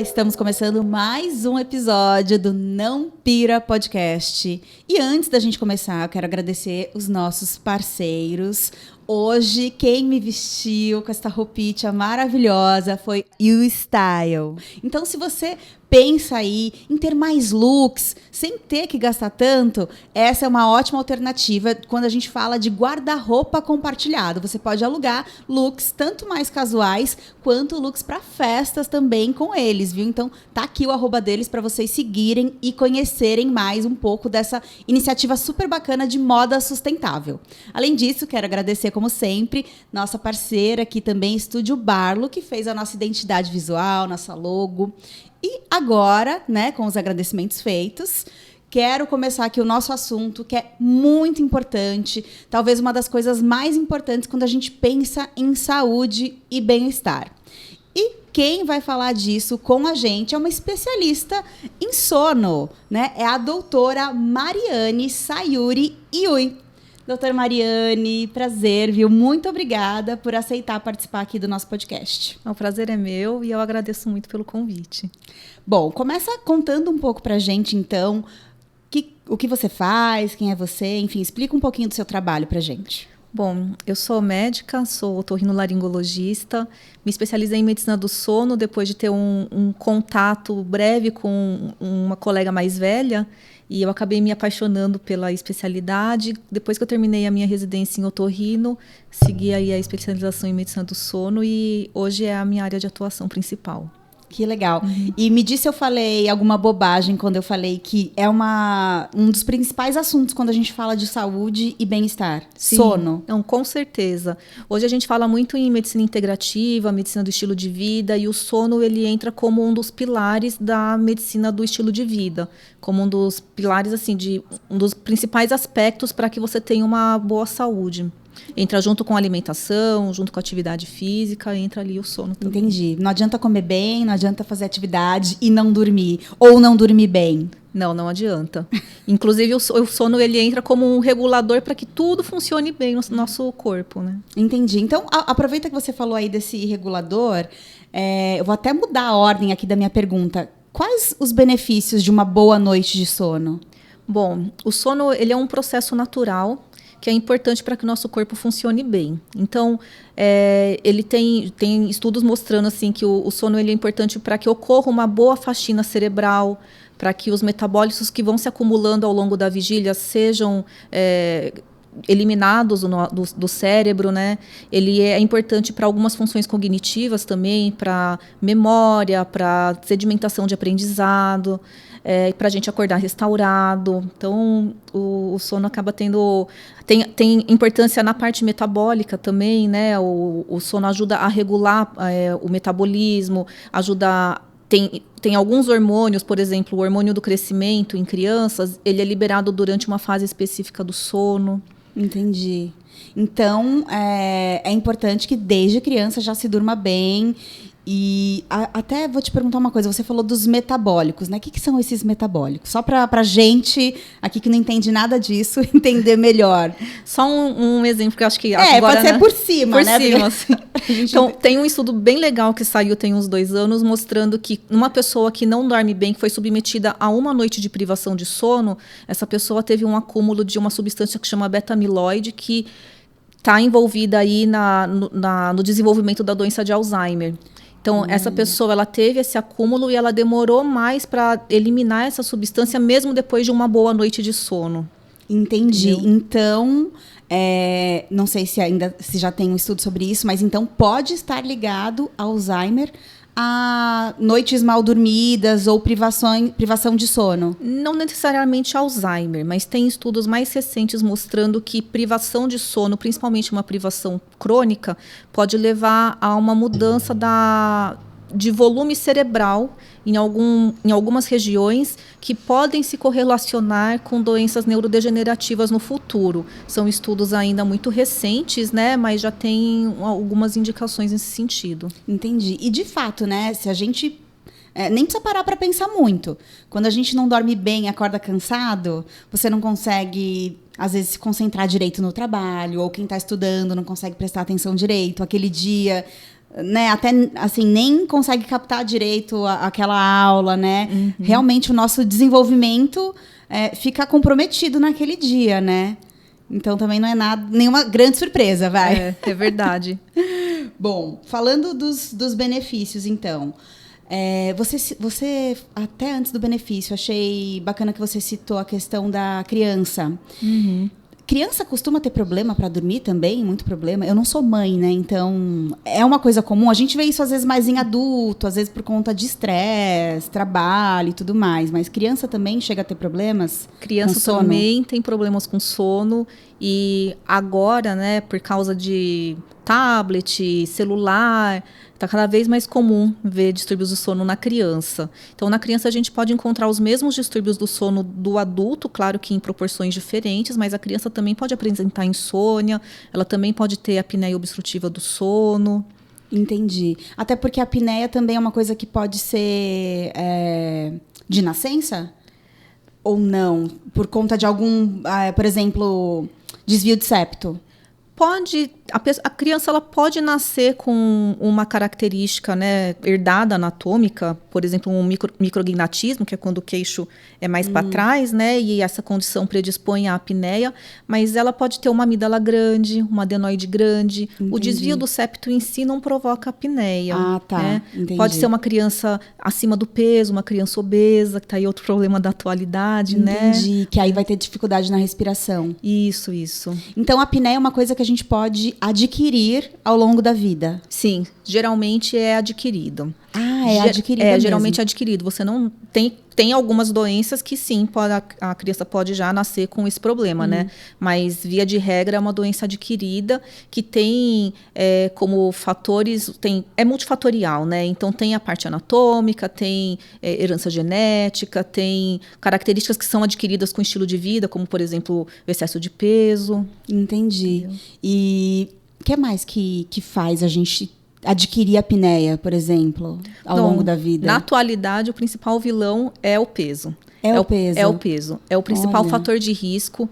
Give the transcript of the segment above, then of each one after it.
Estamos começando mais um episódio do Não Pira Podcast. E antes da gente começar, eu quero agradecer os nossos parceiros. Hoje, quem me vestiu com essa roupinha maravilhosa foi YouStyle. Então, se você pensa aí em ter mais looks, sem ter que gastar tanto, essa é uma ótima alternativa quando a gente fala de guarda-roupa compartilhado. Você pode alugar looks tanto mais casuais, quanto looks para festas também com eles, viu? Então, tá aqui o @ deles para vocês seguirem e conhecerem mais um pouco dessa iniciativa super bacana de moda sustentável. Além disso, quero agradecer, como sempre, nossa parceira aqui também, Estúdio Barlo, que fez a nossa identidade visual, nossa logo. E agora, né, com os agradecimentos feitos, quero começar aqui o nosso assunto, que é muito importante, talvez uma das coisas mais importantes quando a gente pensa em saúde e bem-estar. E quem vai falar disso com a gente é uma especialista em sono, né? É a doutora Mariane Sayuri Iui. Doutora Mariane, prazer, viu? Muito obrigada por aceitar participar aqui do nosso podcast. O prazer é meu e eu agradeço muito pelo convite. Bom, começa contando um pouco pra gente, então, o que você faz, quem é você, enfim, explica um pouquinho do seu trabalho pra gente. Bom, eu sou médica, sou otorrinolaringologista, me especializei em medicina do sono depois de ter um contato breve com uma colega mais velha. E eu acabei me apaixonando pela especialidade. Depois que eu terminei a minha residência em otorrino, segui aí a especialização em medicina do sono e hoje é a minha área de atuação principal. Que legal. E me disse se eu falei alguma bobagem quando eu falei que é um dos principais assuntos quando a gente fala de saúde e bem-estar. Sim, sono. Não, com certeza. Hoje a gente fala muito em medicina integrativa, medicina do estilo de vida, e o sono ele entra como um dos pilares da medicina do estilo de vida, como um dos pilares, assim, um dos principais aspectos para que você tenha uma boa saúde. Entra junto com a alimentação, junto com a atividade física, entra ali o sono também. Entendi. Não adianta comer bem, não adianta fazer atividade e não dormir. Ou não dormir bem. Não adianta. Inclusive, o sono ele entra como um regulador para que tudo funcione bem no nosso corpo, né? Entendi. Então, aproveita que você falou aí desse regulador, eu vou até mudar a ordem aqui da minha pergunta. Quais os benefícios de uma boa noite de sono? Bom, o sono ele é um processo natural que é importante para que o nosso corpo funcione bem. Então, ele tem estudos mostrando assim, que o sono ele é importante para que ocorra uma boa faxina cerebral, para que os metabólitos que vão se acumulando ao longo da vigília sejam eliminados do cérebro, né? Ele é importante para algumas funções cognitivas também, para memória, para sedimentação de aprendizado, para a gente acordar restaurado. Então, o sono acaba tendo... Tem importância na parte metabólica também, né? O sono ajuda a regular o metabolismo, ajuda... Tem alguns hormônios, por exemplo, o hormônio do crescimento em crianças, ele é liberado durante uma fase específica do sono. Entendi. Então, é importante que desde criança já se durma bem. E até vou te perguntar uma coisa, você falou dos metabólicos, né? O que são esses metabólicos? Só pra gente aqui que não entende nada disso, entender melhor. Só um exemplo que eu acho que agora... pode ser por cima, por né? Cima, assim. Então, tem um estudo bem legal que saiu tem uns 2 anos, mostrando que uma pessoa que não dorme bem, que foi submetida a uma noite de privação de sono, essa pessoa teve um acúmulo de uma substância que chama beta-amiloide, que está envolvida aí no desenvolvimento da doença de Alzheimer. Então, essa pessoa ela teve esse acúmulo e ela demorou mais para eliminar essa substância, mesmo depois de uma boa noite de sono. Entendi. Entendeu? Então, não sei se já tem um estudo sobre isso, mas então pode estar ligado ao Alzheimer a noites mal dormidas ou privação de sono? Não necessariamente Alzheimer, mas tem estudos mais recentes mostrando que privação de sono, principalmente uma privação crônica, pode levar a uma mudança de volume cerebral em algumas regiões que podem se correlacionar com doenças neurodegenerativas no futuro. São estudos ainda muito recentes, né, mas já tem algumas indicações nesse sentido. Entendi. E de fato, né, se a gente nem precisa parar para pensar muito. Quando a gente não dorme bem, acorda cansado, você não consegue, às vezes, se concentrar direito no trabalho, ou quem está estudando não consegue prestar atenção direito. Aquele dia né, até assim, nem consegue captar direito aquela aula, né? Realmente o nosso desenvolvimento fica comprometido naquele dia, né? Então também não é nenhuma grande surpresa, vai. É verdade. Bom, falando dos benefícios, então. Você, até antes do benefício, achei bacana que você citou a questão da criança. Criança costuma ter problema para dormir também? Muito problema? Eu não sou mãe, né? Então, é uma coisa comum. A gente vê isso às vezes mais em adulto, às vezes por conta de estresse, trabalho e tudo mais. Mas criança também chega a ter problemas Criança com sono? também tem problemas com sono. E agora, né, por causa de tablet, celular, está cada vez mais comum ver distúrbios do sono na criança. Então, na criança a gente pode encontrar os mesmos distúrbios do sono do adulto, claro que em proporções diferentes, mas a criança também pode apresentar insônia, ela também pode ter apneia obstrutiva do sono. Entendi. Até porque a apneia também é uma coisa que pode ser de nascença? Ou não? Por conta de algum, por exemplo, desvio de septo? A criança ela pode nascer com uma característica, né, herdada anatômica, por exemplo, um micrognatismo, que é quando o queixo é mais para trás, né, e essa condição predispõe à apneia, mas ela pode ter uma amígdala grande, uma adenoide grande. Entendi. O desvio do septo em si não provoca apneia. Ah, tá. Né? Entendi. Pode ser uma criança acima do peso, uma criança obesa, que está aí outro problema da atualidade, né? Entendi, que aí vai ter dificuldade na respiração. Isso. Então, a apneia é uma coisa que a gente pode adquirir ao longo da vida. Sim, geralmente é adquirido. É adquirido mesmo. Geralmente é adquirido. Você não tem algumas doenças que sim, a criança pode já nascer com esse problema, né? Mas, via de regra, é uma doença adquirida que tem como fatores... É multifatorial, né? Então, tem a parte anatômica, tem herança genética, tem características que são adquiridas com estilo de vida, como, por exemplo, o excesso de peso. Entendi. Entendeu? E o que mais que faz a gente adquirir a apneia, por exemplo, ao longo da vida? Na atualidade, o principal vilão é o peso. É o peso? É o peso. É o principal fator de risco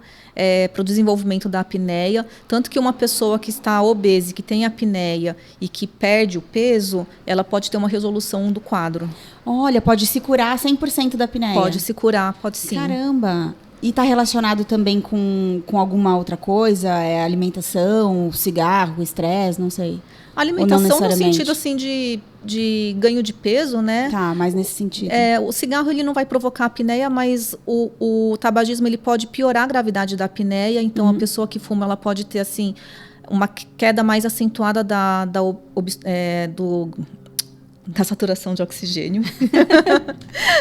para o desenvolvimento da apneia. Tanto que uma pessoa que está obesa, que tem apneia e que perde o peso, ela pode ter uma resolução do quadro. Olha, pode se curar 100% da apneia? Pode se curar, pode sim. Caramba! E está relacionado também com alguma outra coisa? Alimentação, cigarro, estresse, não sei. Alimentação no sentido assim de ganho de peso, né? Tá, mas nesse sentido. O cigarro ele não vai provocar apneia, mas o tabagismo ele pode piorar a gravidade da apneia. Então a pessoa que fuma ela pode ter assim uma queda mais acentuada da saturação de oxigênio.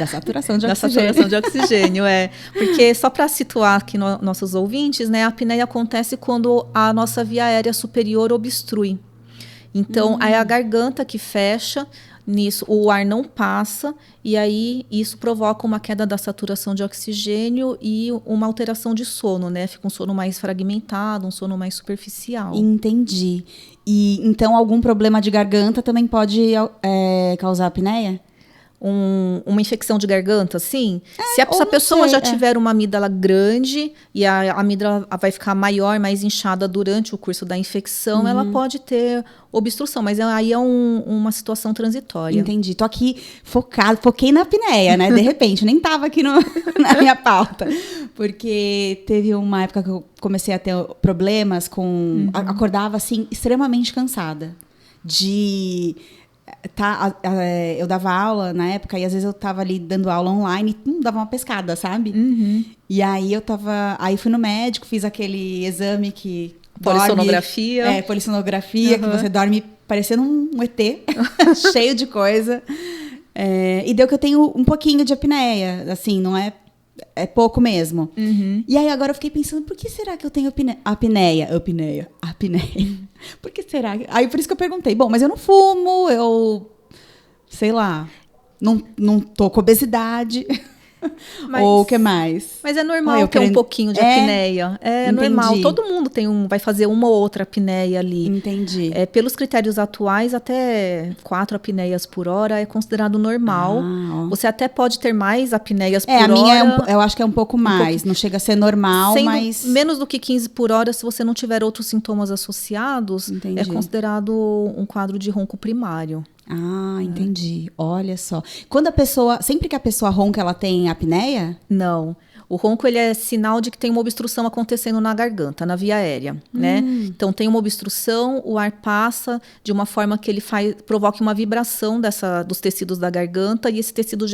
Da saturação de oxigênio. Da saturação de oxigênio, Porque, só para situar aqui nossos ouvintes, né, a apneia acontece quando a nossa via aérea superior obstrui. Então, é a garganta que fecha, nisso o ar não passa, e aí isso provoca uma queda da saturação de oxigênio e uma alteração de sono, né? Fica um sono mais fragmentado, um sono mais superficial. Entendi. E então algum problema de garganta também pode causar apneia? Uma infecção de garganta, sim. Se essa pessoa já tiver uma amígdala grande e a amígdala vai ficar maior, mais inchada durante o curso da infecção, ela pode ter obstrução, mas aí é uma situação transitória. Entendi. Tô aqui foquei na apneia, né? De repente, nem tava aqui na minha pauta. Porque teve uma época que eu comecei a ter problemas com... Acordava, assim, extremamente cansada. Eu dava aula na época e às vezes eu tava ali dando aula online e dava uma pescada, sabe? E aí aí fui no médico, fiz aquele exame que polissonografia. Polissonografia, que você dorme parecendo um ET, cheio de coisa. E deu que eu tenho um pouquinho de apneia, assim, não é pouco mesmo. E aí agora eu fiquei pensando, por que será que eu tenho apneia? Por que será? Aí por isso que eu perguntei. Bom, mas eu não fumo, eu sei lá, não tô com obesidade. Ou o que mais? Mas é normal ter um pouquinho de apneia. É normal. Todo mundo vai fazer uma ou outra apneia ali. Entendi. Pelos critérios atuais, até 4 apneias por hora é considerado normal. Você até pode ter mais apneias por hora. A minha eu acho que é um pouco mais. Não chega a ser normal, mas... menos do que 15 por hora, se você não tiver outros sintomas associados, é considerado um quadro de ronco primário. Entendi. Olha só. Sempre que a pessoa ronca, ela tem apneia? Não. O ronco, ele é sinal de que tem uma obstrução acontecendo na garganta, na via aérea, né? Então, tem uma obstrução, o ar passa de uma forma que ele provoca uma vibração dos tecidos da garganta e esse tecido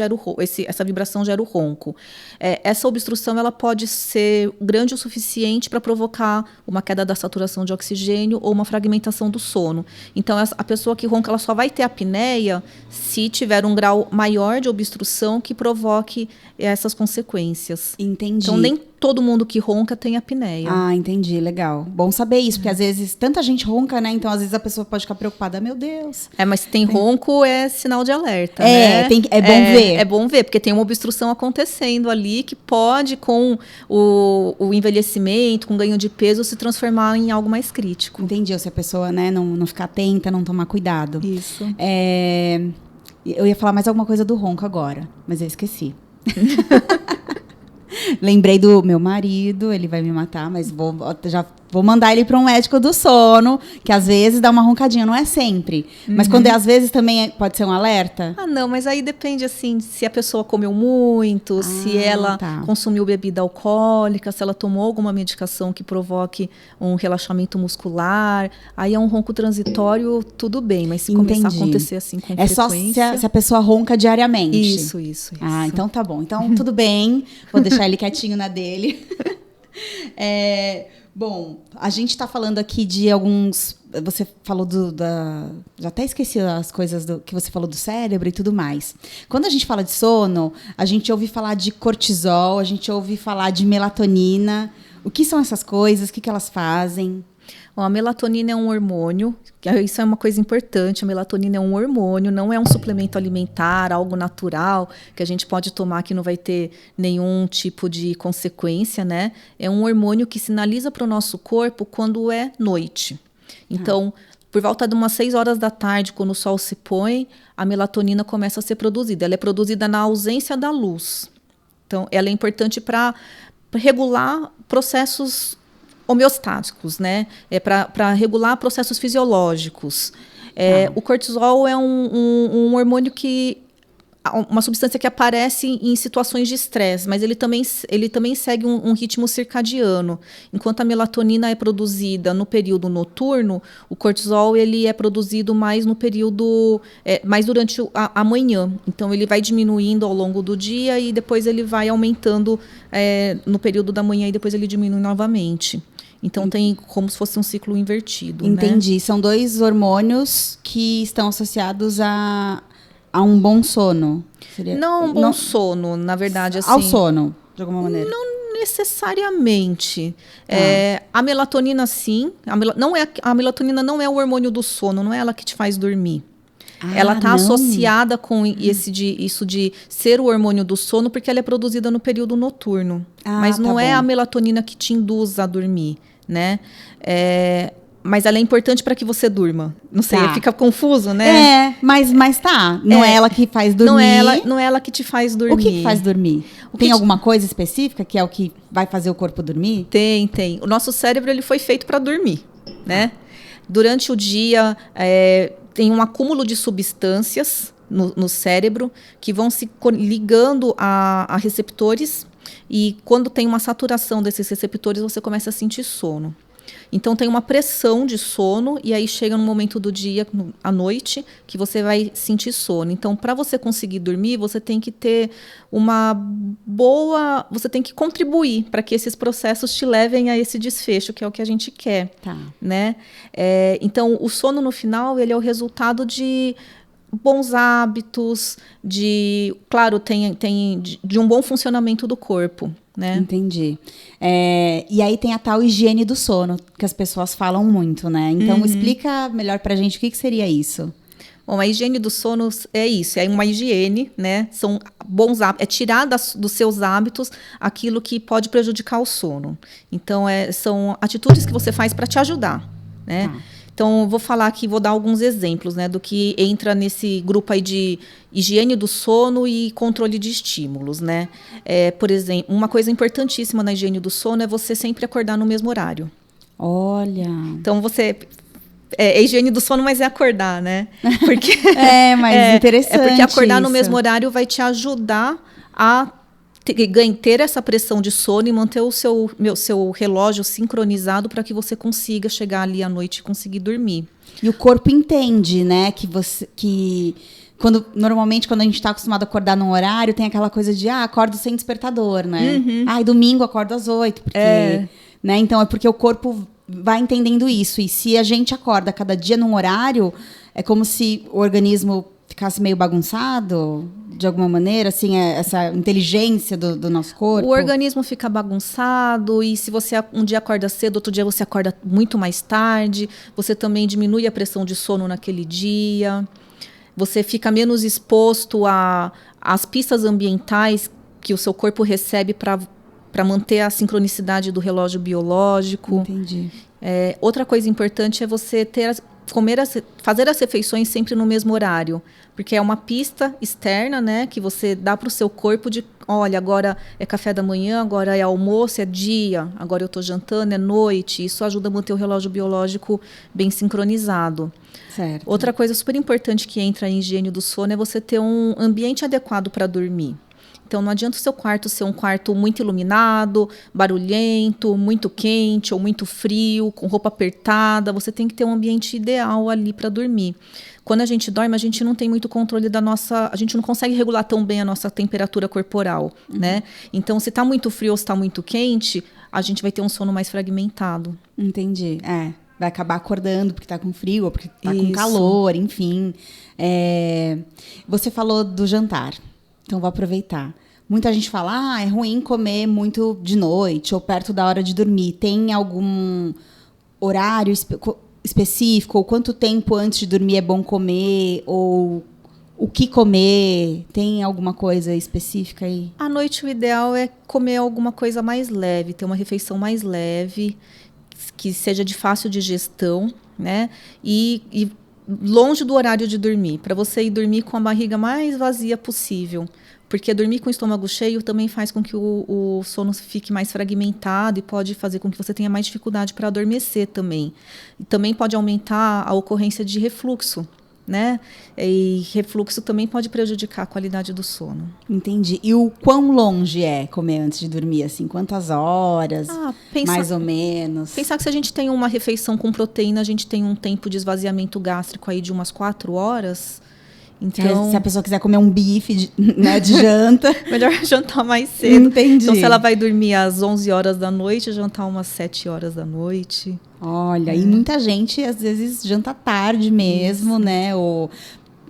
essa vibração gera o ronco. Essa obstrução, ela pode ser grande o suficiente para provocar uma queda da saturação de oxigênio ou uma fragmentação do sono. Então, a pessoa que ronca, ela só vai ter apneia se tiver um grau maior de obstrução que provoque essas consequências. Entendi. Então, nem todo mundo que ronca tem apneia. Entendi. Legal. Bom saber isso, porque às vezes tanta gente ronca, né? Então, às vezes a pessoa pode ficar preocupada. Meu Deus. Mas se tem ronco, é sinal de alerta, né? É bom ver. É bom ver, porque tem uma obstrução acontecendo ali que pode, com o envelhecimento, com o ganho de peso, se transformar em algo mais crítico. Entendi. Ou se a pessoa, né, não ficar atenta, não tomar cuidado. Isso. Eu ia falar mais alguma coisa do ronco agora, mas eu esqueci. Lembrei do meu marido, ele vai me matar, mas já vou mandar ele para um médico do sono, que às vezes dá uma roncadinha, não é sempre. Mas quando às vezes também pode ser um alerta? Não, mas aí depende, assim, se a pessoa comeu muito, se ela consumiu bebida alcoólica, se ela tomou alguma medicação que provoque um relaxamento muscular. Aí é um ronco transitório, tudo bem, mas se começar a acontecer assim com frequência... É só se a pessoa ronca diariamente? Isso. Então tá bom. Então tudo bem, vou deixar ele quietinho na dele. Bom, a gente está falando aqui de alguns... Você falou já até esqueci as coisas que você falou do cérebro e tudo mais. Quando a gente fala de sono, a gente ouve falar de cortisol, a gente ouve falar de melatonina. O que são essas coisas? O que elas fazem? A melatonina é um hormônio, isso é uma coisa importante, a melatonina é um hormônio, não é um suplemento alimentar, algo natural, que a gente pode tomar que não vai ter nenhum tipo de consequência, né? É um hormônio que sinaliza para o nosso corpo quando é noite. Então, por volta de umas 6 horas da tarde, quando o sol se põe, a melatonina começa a ser produzida. Ela é produzida na ausência da luz. Então, ela é importante para regular processos homeostáticos, né? Para regular processos fisiológicos. O cortisol é um hormônio uma substância que aparece em situações de estresse, mas ele também segue um ritmo circadiano. Enquanto a melatonina é produzida no período noturno, o cortisol ele é produzido mais no período, mais durante a manhã. Então ele vai diminuindo ao longo do dia e depois ele vai aumentando no período da manhã e depois ele diminui novamente. Então, tem como se fosse um ciclo invertido. Entendi. Né? São 2 hormônios que estão associados a um bom sono. Não um bom sono, na verdade. Assim, ao sono, de alguma maneira. Não necessariamente. A melatonina, sim. A melatonina não é o hormônio do sono, não é ela que te faz dormir. Ela está associada com isso de ser o hormônio do sono, porque ela é produzida no período noturno. Mas não é a melatonina que te induz a dormir, né? Mas ela é importante para que você durma. Não sei, fica confuso, né? Mas tá. Não é ela que faz dormir. Não é ela que te faz dormir. O que faz dormir? Tem alguma coisa específica que é o que vai fazer o corpo dormir? Tem. O nosso cérebro ele foi feito para dormir, né? Durante o dia... tem um acúmulo de substâncias no cérebro que vão se ligando a receptores e quando tem uma saturação desses receptores, você começa a sentir sono. Então, tem uma pressão de sono e aí chega no momento do dia, à noite, que você vai sentir sono. Então, para você conseguir dormir, você tem que ter você tem que contribuir para que esses processos te levem a esse desfecho, que é o que a gente quer. Né? Então, o sono, no final, ele é o resultado de bons hábitos, de um bom funcionamento do corpo. Né? Entendi. E aí tem a tal higiene do sono, que as pessoas falam muito, né? Então, explica melhor pra gente o que seria isso. Bom, a higiene do sono é isso, é uma higiene, né? São bons hábitos, é tirar dos seus hábitos aquilo que pode prejudicar o sono. Então, são atitudes que você faz para te ajudar, né? Então, vou falar aqui, vou dar alguns exemplos, né, do que entra nesse grupo aí de higiene do sono e controle de estímulos, né? Por exemplo, uma coisa importantíssima na higiene do sono é você sempre acordar no mesmo horário. Olha. Então, é higiene do sono, mas é acordar, né? Porque, mas interessante. É porque acordar no isso. mesmo horário vai te ajudar a ter essa pressão de sono e manter o seu relógio sincronizado para que você consiga chegar ali à noite e conseguir dormir. E o corpo entende, né? Normalmente, quando a gente está acostumado a acordar num horário, tem aquela coisa de, acordo sem despertador, né? E domingo acordo às 8, porque... Né? Então, é porque o corpo vai entendendo isso. E se a gente acorda cada dia num horário, é como se o organismo ficasse meio bagunçado, de alguma maneira, assim, essa inteligência do nosso corpo. O organismo fica bagunçado e se você um dia acorda cedo, outro dia você acorda muito mais tarde, você também diminui a pressão de sono naquele dia, você fica menos exposto às pistas ambientais que o seu corpo recebe para manter a sincronicidade do relógio biológico. Entendi. Outra coisa importante é você fazer as refeições sempre no mesmo horário, porque é uma pista externa, né, que você dá para o seu corpo de, olha, agora é café da manhã, agora é almoço, é dia, agora eu estou jantando, é noite. Isso ajuda a manter o relógio biológico bem sincronizado. Certo. Outra coisa super importante que entra em higiene do sono é você ter um ambiente adequado para dormir. Então, não adianta o seu quarto ser um quarto muito iluminado, barulhento, muito quente ou muito frio, com roupa apertada. Você tem que ter um ambiente ideal ali para dormir. Quando a gente dorme, a gente não tem muito controle a gente não consegue regular tão bem a nossa temperatura corporal, né? Então, se está muito frio ou se está muito quente, a gente vai ter um sono mais fragmentado. Entendi. Vai acabar acordando porque está com frio ou porque está com calor, enfim. Você falou do jantar. Então, vou aproveitar. Muita gente fala, é ruim comer muito de noite ou perto da hora de dormir. Tem algum horário específico? Ou quanto tempo antes de dormir é bom comer? Ou o que comer? Tem alguma coisa específica aí? À noite, o ideal é comer alguma coisa mais leve, ter uma refeição mais leve, que seja de fácil digestão, né? E longe do horário de dormir, para você ir dormir com a barriga mais vazia possível. Porque dormir com o estômago cheio também faz com que o sono fique mais fragmentado e pode fazer com que você tenha mais dificuldade para adormecer também. E também pode aumentar a ocorrência de refluxo, né? E refluxo também pode prejudicar a qualidade do sono. Entendi. E o quão longe é comer antes de dormir? Assim, quantas horas? Mais ou menos? Pensar que se a gente tem uma refeição com proteína, a gente tem um tempo de esvaziamento gástrico aí de umas 4 horas. Então, se a pessoa quiser comer um bife de janta... Melhor jantar mais cedo. Entendi. Então, se ela vai dormir às 11 horas da noite, jantar umas 7 horas da noite. Olha, e muita gente, às vezes, janta tarde mesmo, né? Ou...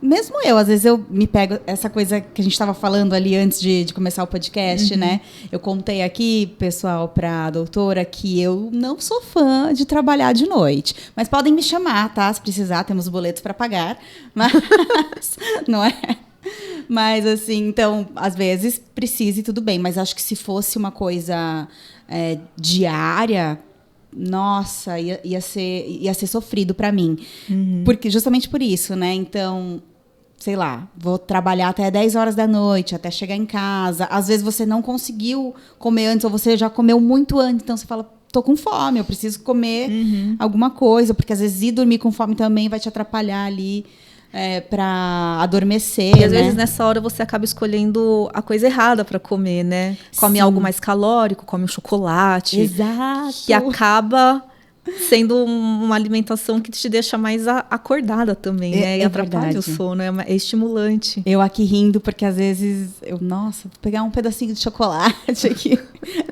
Mesmo eu, às vezes eu me pego essa coisa que a gente estava falando ali antes de começar o podcast, né? Eu contei aqui, pessoal, para a doutora, que eu não sou fã de trabalhar de noite. Mas podem me chamar, tá? Se precisar, temos boletos para pagar. Mas, não é? Mas, assim, então, às vezes precisa e tudo bem. Mas acho que se fosse uma coisa diária... Nossa, ia ser sofrido para mim. Porque, justamente por isso, né? Então, sei lá, vou trabalhar até 10 horas da noite, até chegar em casa. Às vezes você não conseguiu comer antes, ou você já comeu muito antes. Então, você fala, tô com fome, eu preciso comer alguma coisa. Porque, às vezes, ir dormir com fome também vai te atrapalhar ali para adormecer. E, às vezes, nessa hora, você acaba escolhendo a coisa errada para comer, né? Come algo mais calórico, come um chocolate. Exato. Que acaba sendo uma alimentação que te deixa mais acordada também, né? E atrapalha verdade. O sono, é estimulante. Eu aqui rindo, porque às vezes vou pegar um pedacinho de chocolate aqui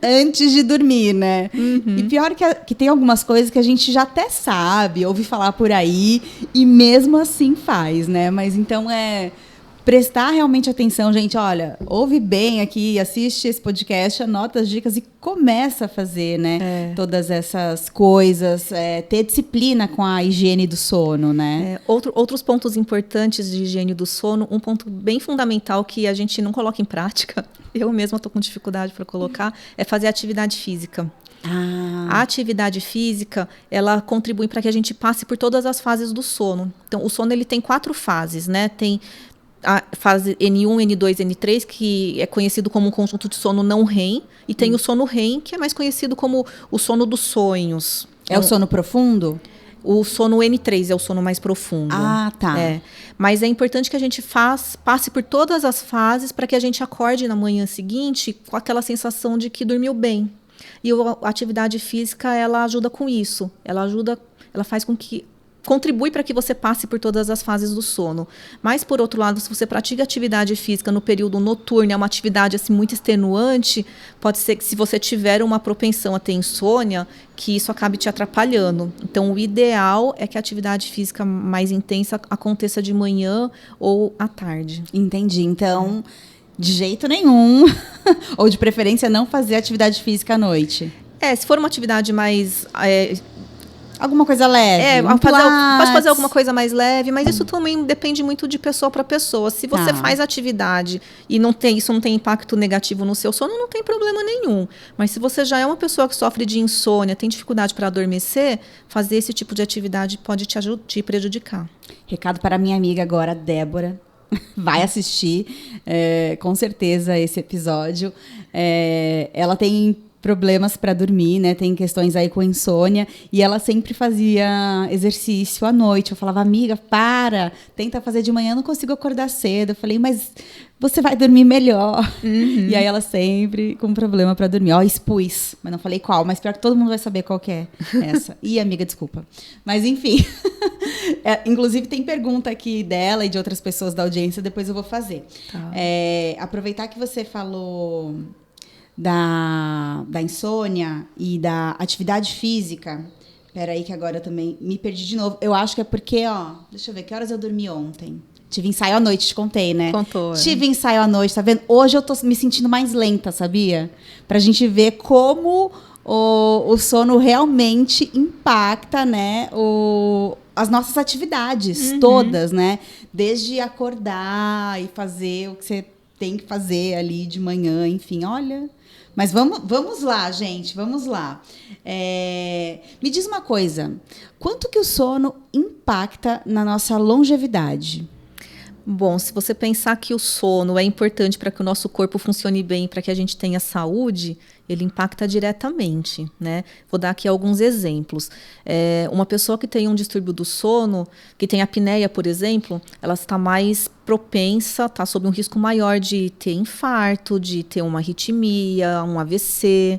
antes de dormir, né? E pior que tem algumas coisas que a gente já até sabe, ouve falar por aí, e mesmo assim faz, né? Mas então prestar realmente atenção, gente, olha, ouve bem aqui, assiste esse podcast, anota as dicas e começa a fazer, né? Todas essas coisas, ter disciplina com a higiene do sono, né? Outros pontos importantes de higiene do sono, um ponto bem fundamental que a gente não coloca em prática, eu mesma estou com dificuldade para colocar, é fazer atividade física. A atividade física, ela contribui para que a gente passe por todas as fases do sono. Então, o sono ele tem 4 fases, né? Tem a fase N1, N2, N3, que é conhecido como um conjunto de sono não REM, e tem o sono REM, que é mais conhecido como o sono dos sonhos. É o sono profundo? O sono N3 é o sono mais profundo. Ah, tá. Mas é importante que a gente passe por todas as fases para que a gente acorde na manhã seguinte com aquela sensação de que dormiu bem. E a atividade física, ela ajuda com isso. Ela faz com que contribui para que você passe por todas as fases do sono. Mas, por outro lado, se você pratica atividade física no período noturno, é uma atividade assim, muito extenuante, pode ser que se você tiver uma propensão a ter insônia, que isso acabe te atrapalhando. Então, o ideal é que a atividade física mais intensa aconteça de manhã ou à tarde. Entendi. Então, de jeito nenhum, ou de preferência, não fazer atividade física à noite. Se for uma atividade mais... alguma coisa leve. Pode fazer alguma coisa mais leve, mas isso também depende muito de pessoa para pessoa. Se você faz atividade e isso não tem impacto negativo no seu sono, não tem problema nenhum. Mas se você já é uma pessoa que sofre de insônia, tem dificuldade para adormecer, fazer esse tipo de atividade pode te prejudicar. Recado para minha amiga agora, Débora. Vai assistir, com certeza, esse episódio. Ela tem problemas para dormir, né? Tem questões aí com insônia. E ela sempre fazia exercício à noite. Eu falava, amiga, tenta fazer de manhã, eu não consigo acordar cedo. Eu falei, mas você vai dormir melhor. Uhum. E aí ela sempre com problema para dormir. Expus, mas não falei qual. Mas pior que todo mundo vai saber qual que é essa. Ih, amiga, desculpa. Mas enfim. Inclusive tem pergunta aqui dela e de outras pessoas da audiência, depois eu vou fazer. Tá. Aproveitar que você falou da insônia e da atividade física. Peraí que agora eu também me perdi de novo. Eu acho que é porque, deixa eu ver, que horas eu dormi ontem? Tive ensaio à noite, te contei, né? Contou. Tive ensaio à noite, tá vendo? Hoje eu tô me sentindo mais lenta, sabia? Pra gente ver como o sono realmente impacta, né? As nossas atividades, todas, né? Desde acordar e fazer o que você tem que fazer ali de manhã, enfim, olha. Mas vamos lá, gente, vamos lá. Me diz uma coisa, quanto que o sono impacta na nossa longevidade? Bom, se você pensar que o sono é importante para que o nosso corpo funcione bem, para que a gente tenha saúde, ele impacta diretamente, né? Vou dar aqui alguns exemplos. Uma pessoa que tem um distúrbio do sono, que tem apneia, por exemplo, ela está mais propensa, está sob um risco maior de ter infarto, de ter uma arritmia, um AVC,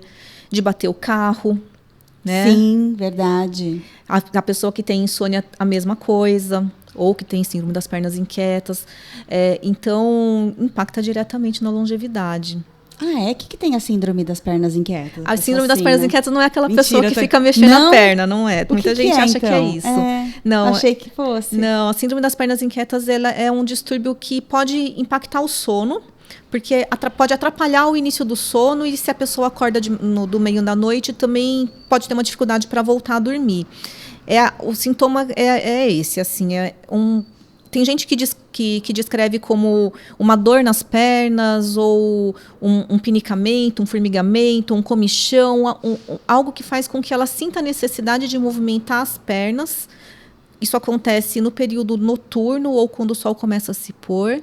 de bater o carro, né? Sim, verdade. A pessoa que tem insônia, a mesma coisa, ou que tem síndrome das pernas inquietas. Então, impacta diretamente na longevidade. O que tem a síndrome das pernas inquietas? A síndrome das pernas inquietas não é aquela pessoa que fica mexendo a perna, não é? Muita gente acha que é isso. Não, achei que fosse. Não, a síndrome das pernas inquietas ela é um distúrbio que pode impactar o sono, porque pode atrapalhar o início do sono e se a pessoa acorda do meio da noite, também pode ter uma dificuldade para voltar a dormir. O sintoma é esse, assim, tem gente que descreve como uma dor nas pernas, ou um pinicamento, um formigamento, um comichão, algo que faz com que ela sinta a necessidade de movimentar as pernas. Isso acontece no período noturno ou quando o sol começa a se pôr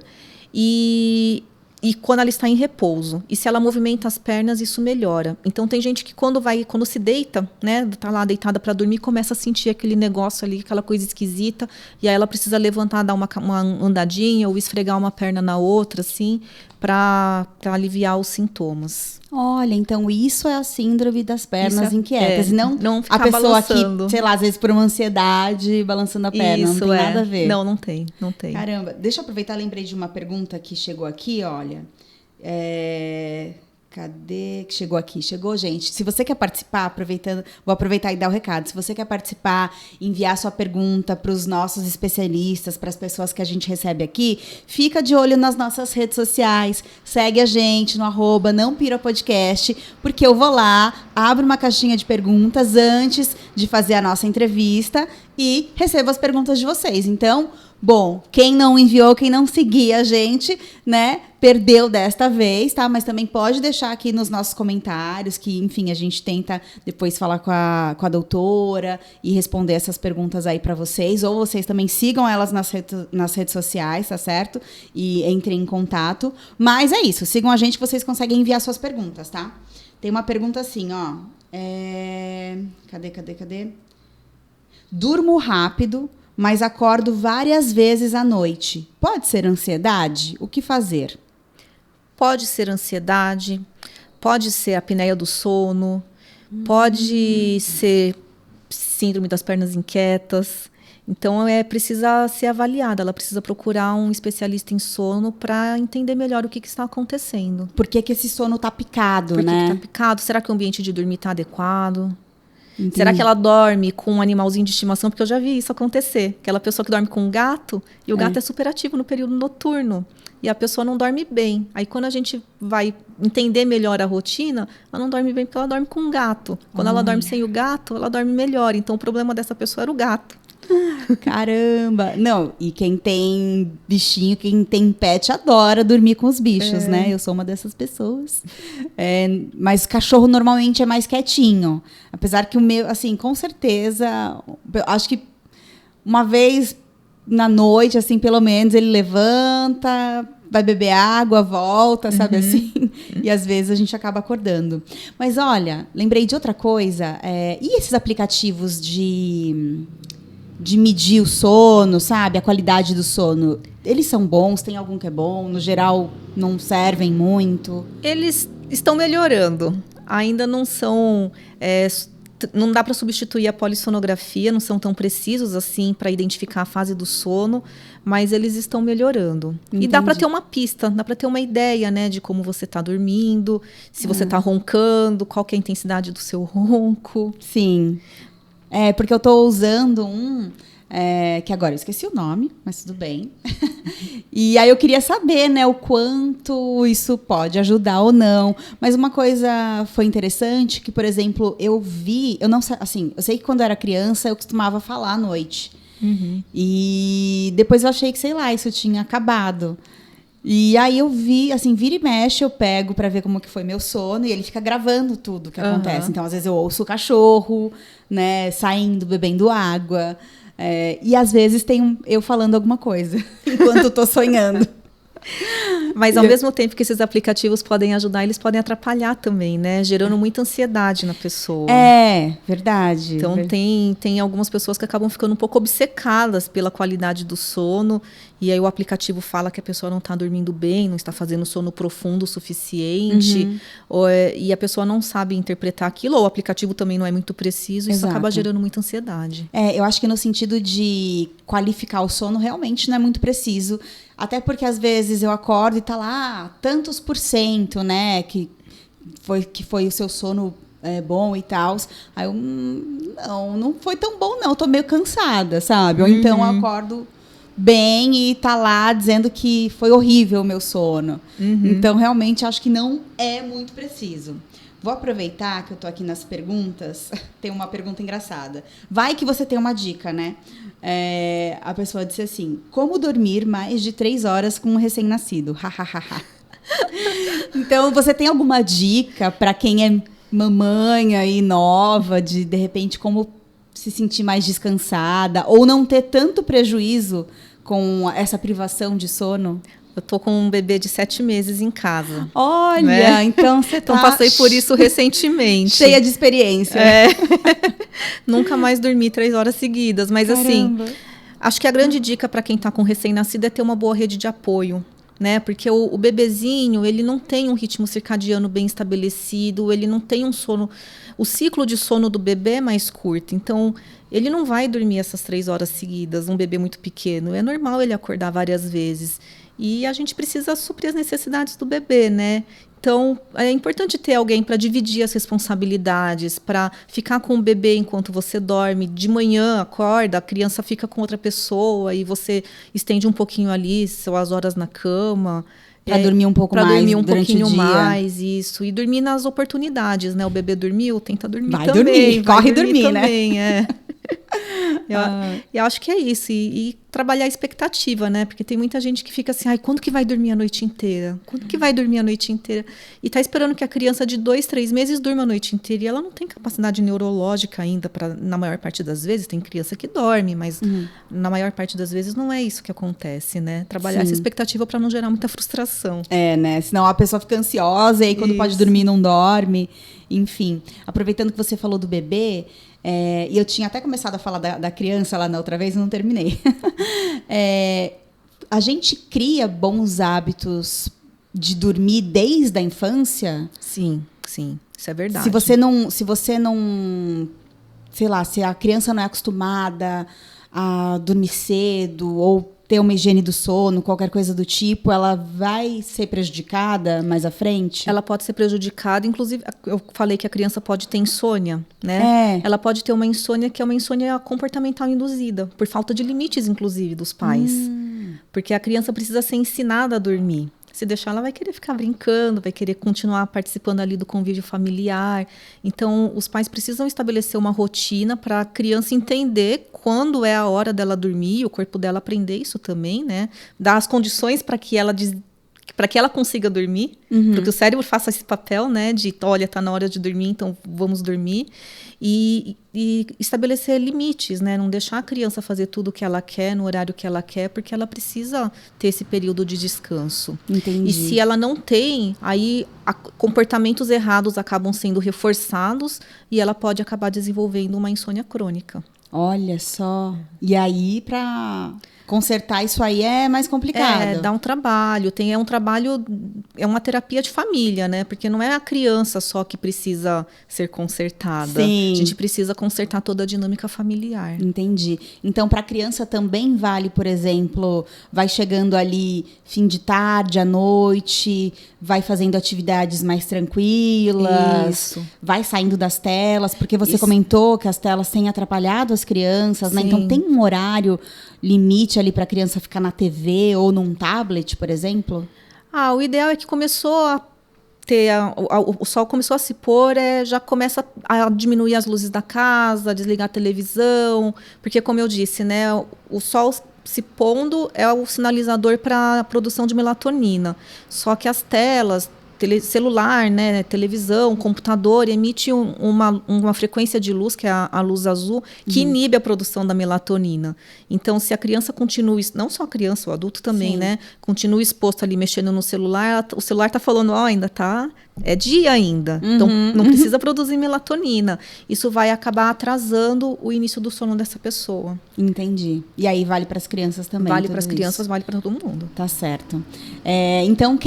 e quando ela está em repouso. E se ela movimenta as pernas, isso melhora. Então, tem gente que quando se deita, né, tá lá deitada para dormir, começa a sentir aquele negócio ali, aquela coisa esquisita, e aí ela precisa levantar, dar uma andadinha ou esfregar uma perna na outra, assim, para aliviar os sintomas. Olha, então isso é a síndrome das pernas inquietas. Não ficar a pessoa balançando. Que, sei lá, às vezes por uma ansiedade, balançando a perna. Isso, não tem nada a ver. Não tem. Caramba, deixa eu aproveitar, lembrei de uma pergunta que chegou aqui, olha. Cadê que chegou aqui? Chegou, gente. Se você quer participar, vou aproveitar e dar o recado. Se você quer participar, enviar sua pergunta para os nossos especialistas, para as pessoas que a gente recebe aqui, fica de olho nas nossas redes sociais, segue a gente no @nãopirapodcast, porque eu vou lá, abro uma caixinha de perguntas antes de fazer a nossa entrevista e recebo as perguntas de vocês. Então, bom, quem não enviou, quem não seguia a gente, né, perdeu desta vez, tá? Mas também pode deixar aqui nos nossos comentários, que, enfim, a gente tenta depois falar com a doutora e responder essas perguntas aí para vocês. Ou vocês também sigam elas nas redes sociais, tá certo? E entrem em contato. Mas é isso, sigam a gente que vocês conseguem enviar suas perguntas, tá? Tem uma pergunta assim, ó. Cadê? Durmo rápido, mas acordo várias vezes à noite. Pode ser ansiedade? O que fazer? Pode ser ansiedade, pode ser apneia do sono, pode ser síndrome das pernas inquietas. Então, precisa ser avaliada, ela precisa procurar um especialista em sono para entender melhor o que está acontecendo. Por que esse sono está picado, né? Por que está picado? Será que o ambiente de dormir está adequado? Entendi. Será que ela dorme com um animalzinho de estimação? Porque eu já vi isso acontecer. Aquela pessoa que dorme com um gato, e o gato é super ativo no período noturno. E a pessoa não dorme bem. Aí, quando a gente vai entender melhor a rotina, ela não dorme bem porque ela dorme com um gato. Quando ela dorme sem o gato, ela dorme melhor. Então, o problema dessa pessoa era o gato. Caramba! Não, e quem tem bichinho, quem tem pet, adora dormir com os bichos, né? Eu sou uma dessas pessoas. Mas o cachorro normalmente é mais quietinho. Apesar que o meu, assim, com certeza, acho que uma vez na noite, assim, pelo menos, ele levanta, vai beber água, volta, sabe assim? E às vezes a gente acaba acordando. Mas olha, lembrei de outra coisa. E esses aplicativos de medir o sono, sabe? A qualidade do sono. Eles são bons? Tem algum que é bom? No geral, não servem muito? Eles estão melhorando. Ainda não são... não dá para substituir a polissonografia, não são tão precisos assim para identificar a fase do sono, mas eles estão melhorando. Entendi. E dá para ter uma pista, dá para ter uma ideia, né, de como você está dormindo, se você está roncando, qual que é a intensidade do seu ronco. Sim. Porque eu estou usando que agora eu esqueci o nome, mas tudo bem. E aí eu queria saber, né, o quanto isso pode ajudar ou não. Mas uma coisa foi interessante, que, por exemplo, eu sei que quando eu era criança eu costumava falar à noite. E depois eu achei que, sei lá, isso tinha acabado. E aí eu vi, assim, vira e mexe, eu pego pra ver como que foi meu sono e ele fica gravando tudo que acontece. Então, às vezes eu ouço o cachorro, né, saindo, bebendo água. E às vezes tem eu falando alguma coisa enquanto eu tô sonhando. Mas ao mesmo tempo que esses aplicativos podem ajudar, eles podem atrapalhar também, né? Gerando muita ansiedade na pessoa. Verdade. Então tem algumas pessoas que acabam ficando um pouco obcecadas pela qualidade do sono. E aí o aplicativo fala que a pessoa não está dormindo bem, não está fazendo sono profundo o suficiente. E a pessoa não sabe interpretar aquilo, ou o aplicativo também não é muito preciso. Isso acaba gerando muita ansiedade. Eu acho que no sentido de qualificar o sono, realmente não é muito preciso. Até porque, às vezes, eu acordo e tá lá tantos %, né? Que foi o seu sono bom e tal. Aí eu, não foi tão bom, não. Eu tô meio cansada, sabe? Ou então eu acordo bem e tá lá dizendo que foi horrível o meu sono. Então, realmente, acho que não é muito preciso. Vou aproveitar que eu tô aqui nas perguntas. Tem uma pergunta engraçada. Vai que você tem uma dica, né? A pessoa disse assim: como dormir mais de 3 horas com um recém-nascido? Então, você tem alguma dica para quem é mamãe aí nova, de repente, como se sentir mais descansada ou não ter tanto prejuízo com essa privação de sono? Eu tô com um bebê de 7 meses em casa. Olha, né? Então você tá... Então passei por isso recentemente. Cheia de experiência. Nunca mais dormi 3 horas seguidas. Mas Caramba. assim, acho que a grande dica para quem tá com recém-nascido é ter uma boa rede de apoio. Né? Porque o bebezinho, ele não tem um ritmo circadiano bem estabelecido, ele não tem um sono... O ciclo de sono do bebê é mais curto, então ele não vai dormir essas 3 horas seguidas, um bebê muito pequeno. É normal ele acordar várias vezes. E a gente precisa suprir as necessidades do bebê, né? Então, é importante ter alguém para dividir as responsabilidades, para ficar com o bebê enquanto você dorme. De manhã, acorda, a criança fica com outra pessoa e você estende um pouquinho ali suas horas na cama. Para dormir um pouco mais dormir um durante pouquinho o dia. mais, isso. E dormir nas oportunidades, né? O bebê dormiu, tenta dormir vai também. Dormir, corre dormir, também, né? Eu acho que é isso. E trabalhar a expectativa, né? Porque tem muita gente que fica assim, ai, quando que vai dormir a noite inteira? Quando que vai dormir a noite inteira? E tá esperando que a criança de 2, 3 meses durma a noite inteira. E ela não tem capacidade neurológica ainda, na maior parte das vezes. Tem criança que dorme, mas na maior parte das vezes não é isso que acontece, né? Trabalhar essa expectativa para não gerar muita frustração. É, né? Senão a pessoa fica ansiosa e aí quando pode dormir não dorme. Enfim, aproveitando que você falou do bebê... e eu tinha até começado a falar da criança lá na outra vez e não terminei. A gente cria bons hábitos de dormir desde a infância? Sim, isso é verdade. Se você não, sei lá, se a criança não é acostumada a dormir cedo ou ter uma higiene do sono, qualquer coisa do tipo, ela vai ser prejudicada mais à frente? Ela pode ser prejudicada, inclusive, eu falei que a criança pode ter insônia, né? Ela pode ter uma insônia que é uma insônia comportamental induzida, por falta de limites, inclusive, dos pais. Porque a criança precisa ser ensinada a dormir. Se deixar, ela vai querer ficar brincando, vai querer continuar participando ali do convívio familiar. Então, os pais precisam estabelecer uma rotina para a criança entender quando é a hora dela dormir, o corpo dela aprender isso também, né? Dar as condições para que ela consiga dormir, para que o cérebro faça esse papel, né? De, olha, está na hora de dormir, então vamos dormir. E estabelecer limites, né? Não deixar a criança fazer tudo o que ela quer, no horário que ela quer, porque ela precisa ter esse período de descanso. Entendi. E se ela não tem, aí comportamentos errados acabam sendo reforçados e ela pode acabar desenvolvendo uma insônia crônica. Olha só. E aí, para consertar isso aí é mais complicado. Dá um trabalho. É uma terapia de família, né? Porque não é a criança só que precisa ser consertada. Sim. A gente precisa consertar toda a dinâmica familiar. Entendi. Então, para a criança também vale, por exemplo, vai chegando ali fim de tarde, à noite, vai fazendo atividades mais tranquilas, Isso. vai saindo das telas, porque você comentou que as telas têm atrapalhado as crianças, né? Então, tem um horário limite ali para a criança ficar na TV ou num tablet, por exemplo? O ideal é que começou a ter o sol começou a se pôr, já começa a diminuir as luzes da casa, desligar a televisão, porque, como eu disse, né, o sol se pondo é o sinalizador para a produção de melatonina. Só que as telas, celular, né, televisão, computador, emite uma frequência de luz, que é a luz azul, que inibe a produção da melatonina. Então, se a criança continua, não só a criança, o adulto também, né, continua exposto ali mexendo no celular, o celular está falando, ainda tá, é dia ainda, então não precisa produzir melatonina. Isso vai acabar atrasando o início do sono dessa pessoa. Entendi. E aí vale para as crianças também? Vale para as crianças, vale para todo mundo. Tá certo. Então,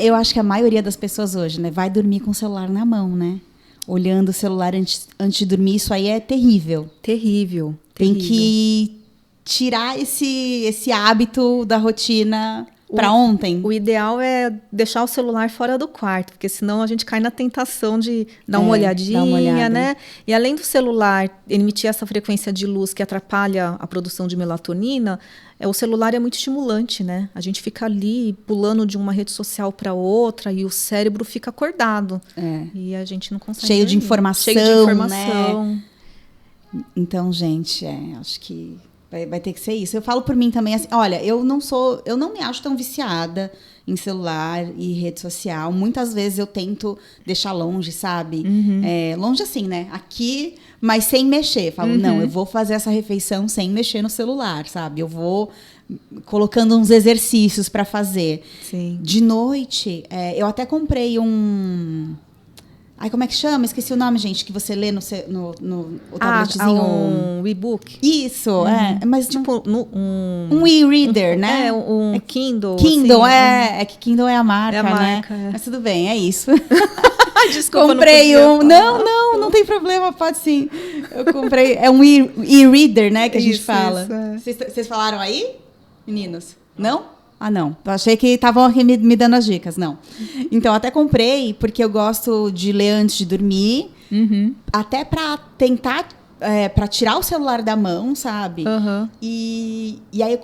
eu acho que a maioria das pessoas hoje, né, vai dormir com o celular na mão, né? Olhando o celular antes de dormir, isso aí é terrível. Terrível. Tem que tirar esse hábito da rotina para ontem. O ideal é deixar o celular fora do quarto, porque senão a gente cai na tentação de dar uma olhadinha, né? E além do celular emitir essa frequência de luz que atrapalha a produção de melatonina, o celular é muito estimulante, né? A gente fica ali pulando de uma rede social para outra e o cérebro fica acordado. E a gente não consegue Cheio de informação, né? Então, gente, acho que vai ter que ser isso. Eu falo por mim também assim, olha, eu não me acho tão viciada em celular e rede social. Muitas vezes eu tento deixar longe, sabe? Longe assim, né? Aqui, mas sem mexer. Falo, não, eu vou fazer essa refeição sem mexer no celular, sabe? Eu vou colocando uns exercícios para fazer. Sim. De noite, eu até comprei como é que chama? Esqueci o nome, gente, que você lê no tabletzinho. Um e-book? Isso, mas tipo um e-reader, né? Um Kindle. Kindle, assim, é que Kindle é a marca, né? Mas tudo bem, é isso. Desculpa, comprei não tem problema, pode sim. Eu comprei, é um e-reader, né, que a gente fala. Vocês falaram aí, meninos? Não? Ah, não. Eu achei que estavam aqui me dando as dicas. Não. Então, até comprei, porque eu gosto de ler antes de dormir. Até para tentar... para tirar o celular da mão, sabe? E aí,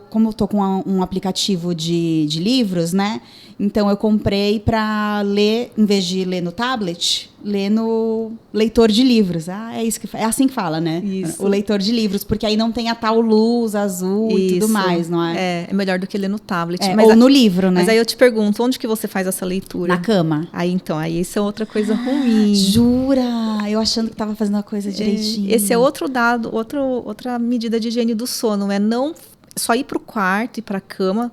como eu tô com um aplicativo de livros, né? Então, eu comprei para ler, em vez de ler no tablet, ler no leitor de livros. É assim que fala, né? Isso. O leitor de livros, porque aí não tem a tal luz azul e tudo mais, não é? É melhor do que ler no tablet. Ou no livro, né? Mas aí eu te pergunto, onde que você faz essa leitura? Na cama. Aí isso é outra coisa ruim. Jura? Eu achando que tava fazendo a coisa direitinho. Esse é outro dado, outra medida de higiene do sono. É não só ir para o quarto e para a cama,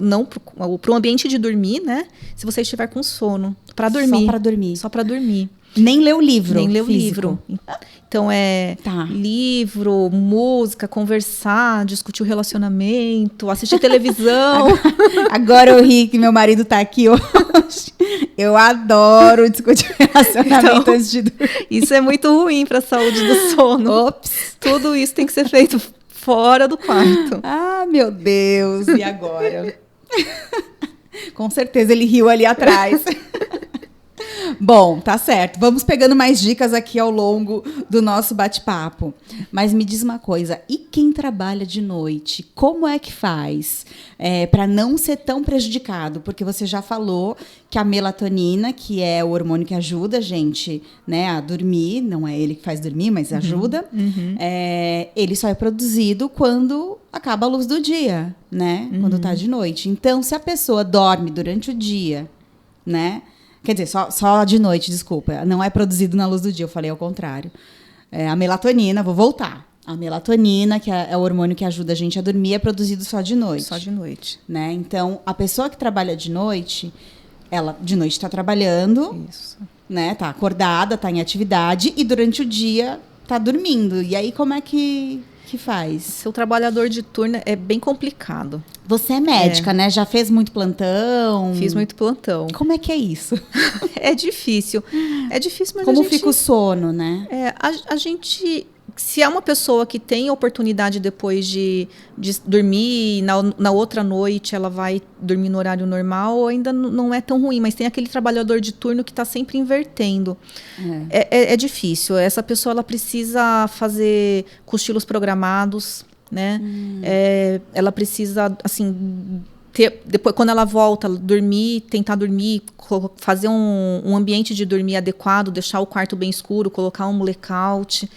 não para o ambiente de dormir, né? Se você estiver com sono. Para dormir. Só para dormir. Só para dormir. Nem ler o livro. Nem ler o livro. Então, livro, música, conversar, discutir o relacionamento, assistir televisão. Agora eu ri que meu marido tá aqui hoje. Eu adoro discutir relacionamento antes de dormir. Isso é muito ruim para a saúde do sono. Ops. Tudo isso tem que ser feito fora do quarto. Ah, meu Deus. E agora? Com certeza ele riu ali atrás. Bom, tá certo. Vamos pegando mais dicas aqui ao longo do nosso bate-papo. Mas me diz uma coisa, e quem trabalha de noite? Como é que faz para não ser tão prejudicado? Porque você já falou que a melatonina, que é o hormônio que ajuda a gente, né, a dormir, não é ele que faz dormir, mas ajuda, ele só é produzido quando acaba a luz do dia, né? Quando tá de noite. Então, se a pessoa dorme durante o dia, né? Quer dizer, só de noite, desculpa. Não é produzido na luz do dia, eu falei ao contrário. A melatonina, vou voltar. A melatonina, que é o hormônio que ajuda a gente a dormir, é produzido só de noite. Só de noite. Né? Então, a pessoa que trabalha de noite, ela de noite está trabalhando, né? Tá acordada, tá em atividade, e durante o dia tá dormindo. E aí, como é que faz? Seu trabalhador de turno é bem complicado. Você é médica, né? Já fez muito plantão? Fiz muito plantão. Como é que é isso? É difícil. É difícil, mas como fica o sono, né? A gente... Se é uma pessoa que tem oportunidade depois de dormir, na outra noite ela vai dormir no horário normal, ainda não é tão ruim. Mas tem aquele trabalhador de turno que está sempre invertendo. É difícil. Essa pessoa ela precisa fazer cochilos programados, né? Ela precisa, assim... depois, quando ela volta, tentar dormir, fazer um ambiente de dormir adequado, deixar o quarto bem escuro, colocar um blackout...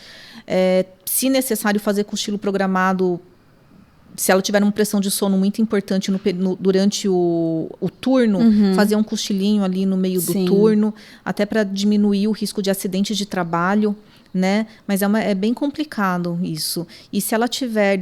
se necessário, fazer cochilo programado, se ela tiver uma pressão de sono muito importante durante o turno, fazer um cochilinho ali no meio do turno, até para diminuir o risco de acidente de trabalho, né? Mas é bem complicado isso. E se ela tiver,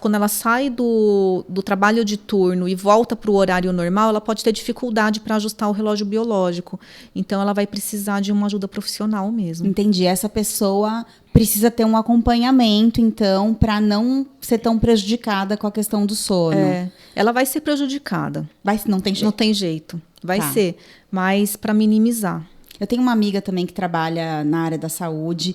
quando ela sai do trabalho de turno e volta para o horário normal, ela pode ter dificuldade para ajustar o relógio biológico. Então, ela vai precisar de uma ajuda profissional mesmo. Entendi. Essa pessoa precisa ter um acompanhamento, então, para não ser tão prejudicada com a questão do sono. Ela vai ser prejudicada. Não tem jeito. Não tem jeito. Vai ser, mas para minimizar. Eu tenho uma amiga também que trabalha na área da saúde.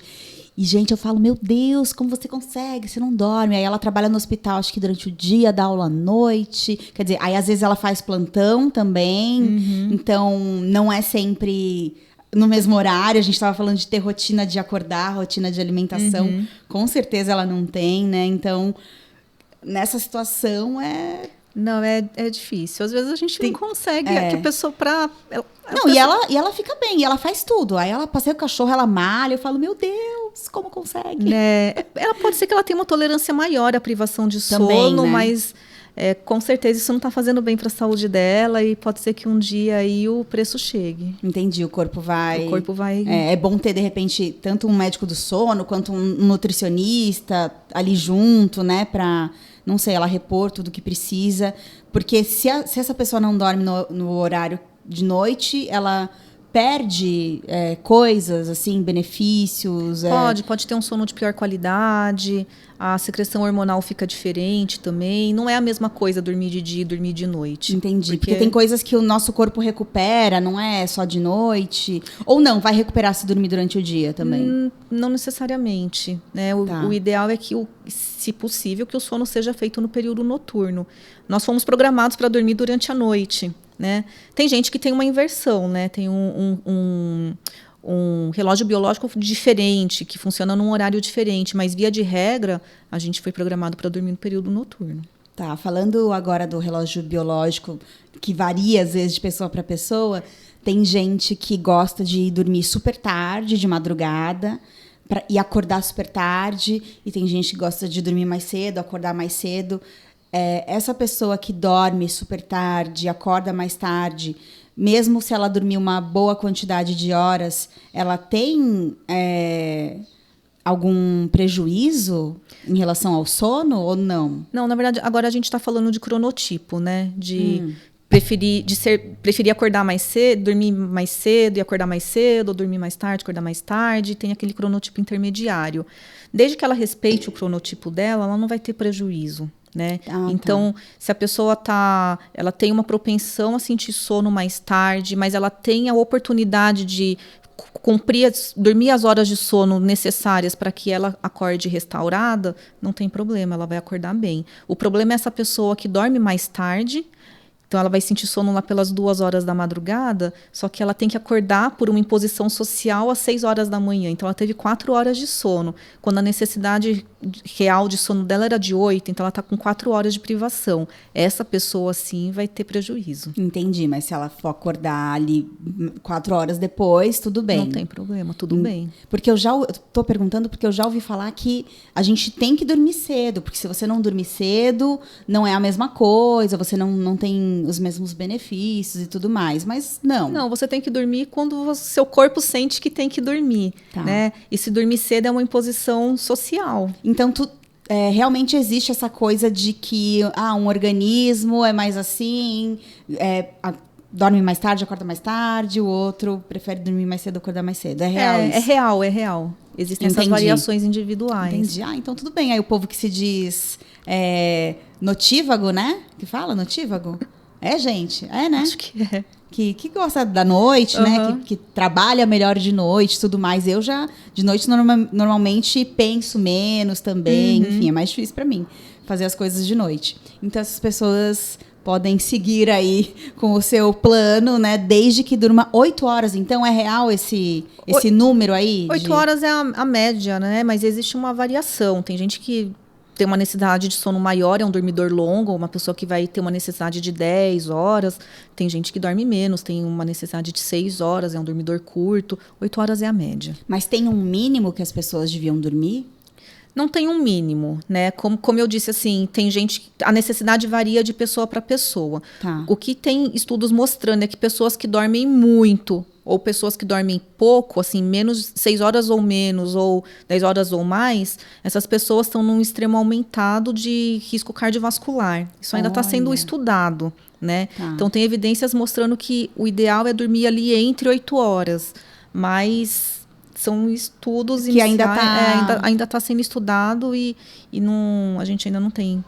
E, gente, eu falo, meu Deus, como você consegue? Você não dorme. Aí ela trabalha no hospital, acho que durante o dia, dá aula à noite. Quer dizer, aí às vezes ela faz plantão também. Então, não é sempre no mesmo horário. A gente estava falando de ter rotina de acordar, rotina de alimentação. Com certeza ela não tem, né? Então, nessa situação Não, é difícil. Às vezes a gente não consegue. Que a pessoa e ela fica bem, e ela faz tudo. Aí ela passeia o cachorro, ela malha. Eu falo, meu Deus, como consegue? Ela pode ser que ela tenha uma tolerância maior à privação de também, sono, né? Mas com certeza isso não está fazendo bem para a saúde dela e pode ser que um dia aí o preço chegue. Entendi, o corpo vai... É bom ter, de repente, tanto um médico do sono quanto um nutricionista ali junto, né? Para, não sei, ela repor tudo que precisa. Porque se essa pessoa não dorme no horário de noite, ela perde coisas, assim, benefícios? Pode ter um sono de pior qualidade, a secreção hormonal fica diferente também. Não é a mesma coisa dormir de dia e dormir de noite. Entendi, porque tem coisas que o nosso corpo recupera, não é só de noite? Ou não, vai recuperar se dormir durante o dia também? Não necessariamente, né? O ideal é que, se possível, que o sono seja feito no período noturno. Nós fomos programados para dormir durante a noite, né? Tem gente que tem uma inversão, né? Tem um relógio biológico diferente, que funciona num horário diferente, mas via de regra, a gente foi programado para dormir no período noturno. Tá, falando agora do relógio biológico, que varia às vezes de pessoa para pessoa, tem gente que gosta de dormir super tarde, de madrugada, e acordar super tarde, e tem gente que gosta de dormir mais cedo, acordar mais cedo. Essa pessoa que dorme super tarde, acorda mais tarde, mesmo se ela dormir uma boa quantidade de horas, ela tem algum prejuízo em relação ao sono ou não? Não, na verdade, agora a gente está falando de cronotipo, né? De preferir acordar mais cedo, dormir mais cedo e acordar mais cedo, ou dormir mais tarde, acordar mais tarde. Tem aquele cronotipo intermediário. Desde que ela respeite o cronotipo dela, ela não vai ter prejuízo. Né? Então, se a pessoa ela tem uma propensão a sentir sono mais tarde, mas ela tem a oportunidade de dormir as horas de sono necessárias para que ela acorde restaurada, não tem problema, ela vai acordar bem. O problema é essa pessoa que dorme mais tarde. Então, ela vai sentir sono lá pelas 2 horas da madrugada, só que ela tem que acordar por uma imposição social às 6 horas da manhã. Então, ela teve 4 horas de sono, quando a necessidade real de sono dela era de 8, então ela está com 4 horas de privação. Essa pessoa, sim, vai ter prejuízo. Entendi, mas se ela for acordar ali 4 horas depois, tudo bem. Não tem problema, tudo bem. Porque eu estou perguntando porque eu já ouvi falar que a gente tem que dormir cedo, porque se você não dormir cedo, não é a mesma coisa, você não tem os mesmos benefícios e tudo mais, mas não. Não, você tem que dormir quando o seu corpo sente que tem que dormir, né? E se dormir cedo é uma imposição social. Então, realmente existe essa coisa de que um organismo é mais assim, dorme mais tarde, acorda mais tarde, o outro prefere dormir mais cedo, acordar mais cedo. É real isso? É real. Existem essas variações individuais. Entendi. Então tudo bem. Aí o povo que se diz notívago, né? Que fala notívago? Gente? Né? Acho que é. Que gosta da noite, né? Que trabalha melhor de noite e tudo mais. Eu já, de noite, normalmente penso menos também. Enfim, é mais difícil para mim fazer as coisas de noite. Então, essas pessoas podem seguir aí com o seu plano, né? Desde que durma 8 horas. Então, é real esse número aí? 8 horas é a média, né? Mas existe uma variação. Tem gente que tem uma necessidade de sono maior, é um dormidor longo, uma pessoa que vai ter uma necessidade de 10 horas. Tem gente que dorme menos, tem uma necessidade de 6 horas, é um dormidor curto. 8 horas é a média. Mas tem um mínimo que as pessoas deviam dormir? Não tem um mínimo, né? Como eu disse, assim, tem gente... A necessidade varia de pessoa para pessoa. O que tem estudos mostrando é que pessoas que dormem muito ou pessoas que dormem pouco, assim, menos 6 horas ou menos, ou 10 horas ou mais, essas pessoas estão num extremo aumentado de risco cardiovascular. Isso ainda está sendo estudado, né? Então, tem evidências mostrando que o ideal é dormir ali entre 8 horas, mas são estudos que ainda está sendo estudado e a gente ainda não tem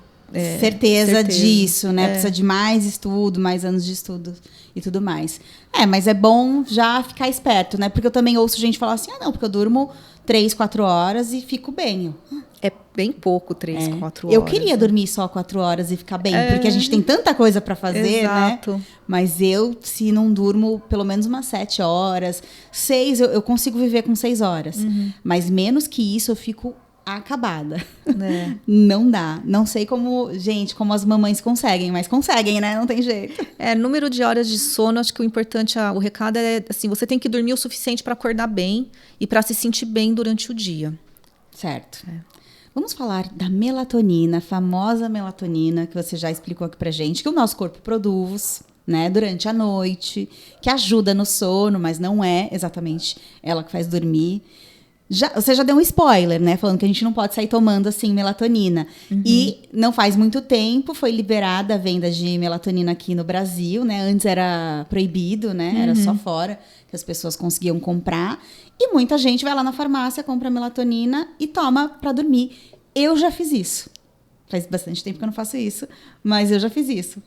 certeza disso, né? Precisa de mais estudo, mais anos de estudo e tudo mais. Mas é bom já ficar esperto, né? Porque eu também ouço gente falar assim, porque eu durmo 3, 4 horas e fico bem. É bem pouco, 3, 4 horas. Eu queria dormir só 4 horas e ficar bem, porque a gente tem tanta coisa para fazer, Exato. né? Mas se não durmo pelo menos umas 7 horas, 6, eu consigo viver com 6 horas. Mas menos que isso, eu fico acabada. Não dá. Não sei como as mamães conseguem, mas conseguem, né? Não tem jeito. Número de horas de sono, acho que o importante, o recado é assim, você tem que dormir o suficiente para acordar bem e para se sentir bem durante o dia. Certo. Vamos falar da melatonina, a famosa melatonina, que você já explicou aqui pra gente, que o nosso corpo produz, né, durante a noite, que ajuda no sono, mas não é exatamente ela que faz dormir. Você já deu um spoiler, né? Falando que a gente não pode sair tomando, assim, melatonina. E não faz muito tempo foi liberada a venda de melatonina aqui no Brasil, né? Antes era proibido, né? Era só fora que as pessoas conseguiam comprar. E muita gente vai lá na farmácia, compra melatonina e toma para dormir. Eu já fiz isso. Faz bastante tempo que eu não faço isso, mas eu já fiz isso.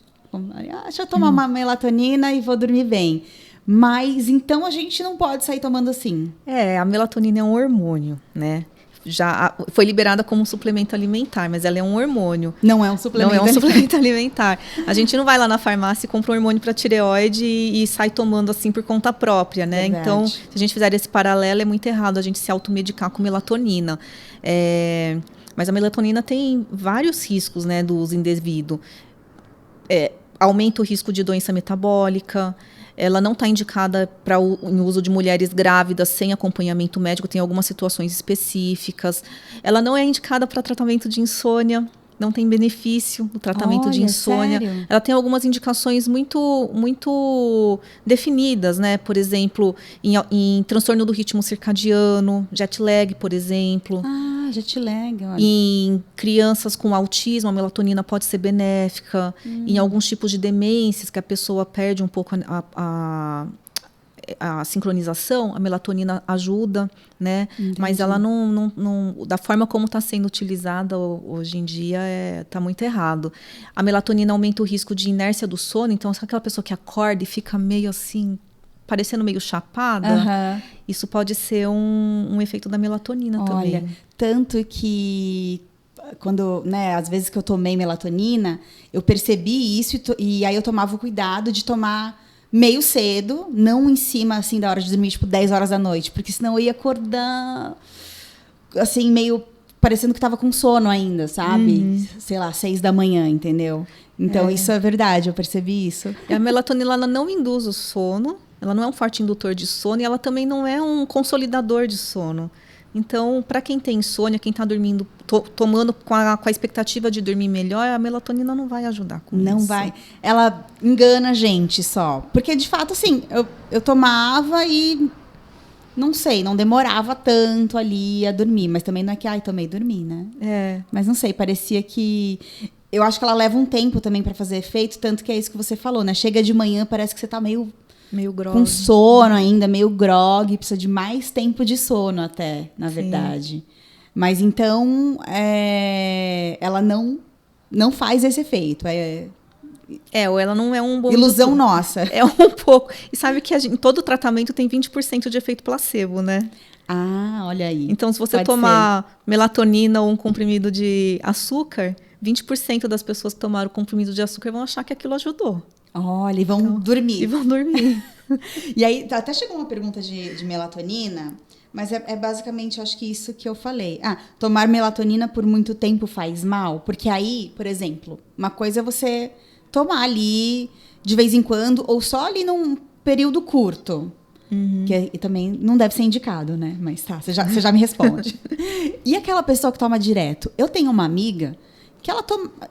Deixa eu tomar uma melatonina e vou dormir bem. Mas, então, a gente não pode sair tomando assim. A melatonina é um hormônio, né? Já foi liberada como um suplemento alimentar, mas ela é um hormônio. Não é um suplemento alimentar. Não é um suplemento alimentar. A gente não vai lá na farmácia e compra um hormônio para tireoide e sai tomando assim por conta própria, né? Verdade. Então, se a gente fizer esse paralelo, é muito errado a gente se automedicar com melatonina. Mas a melatonina tem vários riscos, né, do uso indevido. Aumenta o risco de doença metabólica. Ela não está indicada para o uso de mulheres grávidas sem acompanhamento médico, tem algumas situações específicas. Ela não é indicada para tratamento de insônia, não tem benefício no tratamento de insônia. Sério? Ela tem algumas indicações muito definidas, né? Por exemplo, em transtorno do ritmo circadiano, jet lag, por exemplo. Jet lag. Olha. Em crianças com autismo, a melatonina pode ser benéfica. Em alguns tipos de demências, que a pessoa perde um pouco a sincronização, a melatonina ajuda, né? Entendi. Mas ela não da forma como está sendo utilizada hoje em dia, está muito errado. A melatonina aumenta o risco de inércia do sono, então sabe aquela pessoa que acorda e fica meio assim, parecendo meio chapada? Isso pode ser um efeito da melatonina também. Olha, tanto que quando, né, às vezes que eu tomei melatonina, eu percebi isso e aí eu tomava o cuidado de tomar meio cedo, não em cima, assim, da hora de dormir, tipo, 10 horas da noite, porque senão eu ia acordar, assim, meio parecendo que tava com sono ainda, sabe? Sei lá, 6 da manhã, entendeu? Então, isso é verdade, eu percebi isso. E a melatonina, ela não induz o sono, ela não é um forte indutor de sono e ela também não é um consolidador de sono. Então, para quem tem insônia, quem está dormindo, tomando com a expectativa de dormir melhor, a melatonina não vai ajudar com isso. Não vai. Ela engana a gente só. Porque, de fato, assim, eu tomava e, não sei, não demorava tanto ali a dormir. Mas também não é que, tomei e dormi, né? Mas não sei, parecia que... Eu acho que ela leva um tempo também para fazer efeito, tanto que é isso que você falou, né? Chega de manhã, parece que você tá meio grog. Com sono ainda, meio grog, precisa de mais tempo de sono até, na verdade. Mas então, ela não faz esse efeito. Ou ela não é um bom ilusão indutor. nossa. É um pouco. E sabe que em todo tratamento tem 20% de efeito placebo, né? Olha aí. Então, se você tomar melatonina ou um comprimido de açúcar, 20% das pessoas que tomaram o comprimido de açúcar vão achar que aquilo ajudou. Olha, e vão dormir. E vão dormir. E aí, até chegou uma pergunta de melatonina, mas é basicamente, acho que isso que eu falei. Tomar melatonina por muito tempo faz mal? Porque aí, por exemplo, uma coisa é você tomar ali de vez em quando, ou só ali num período curto. Que também não deve ser indicado, né? Mas tá, você já me responde. E aquela pessoa que toma direto? Eu tenho uma amiga que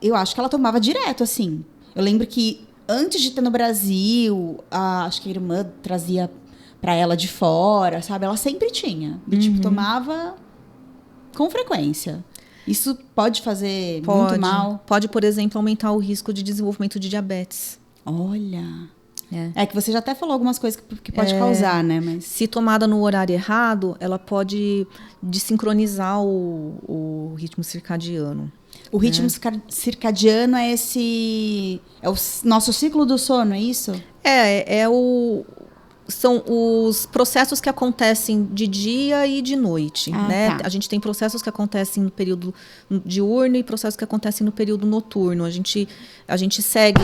eu acho que ela tomava direto, assim. Eu lembro que antes de ter no Brasil, acho que a irmã trazia pra ela de fora, sabe? Ela sempre tinha. Tipo, tomava com frequência. Isso pode fazer muito mal? Pode, por exemplo, aumentar o risco de desenvolvimento de diabetes. Olha. É que você já até falou algumas coisas que pode causar, né? Mas... Se tomada no horário errado, ela pode desincronizar o ritmo circadiano. O ritmo circadiano é o nosso ciclo do sono, é isso? São os processos que acontecem de dia e de noite, né? Tá. A gente tem processos que acontecem no período diurno e processos que acontecem no período noturno. A gente segue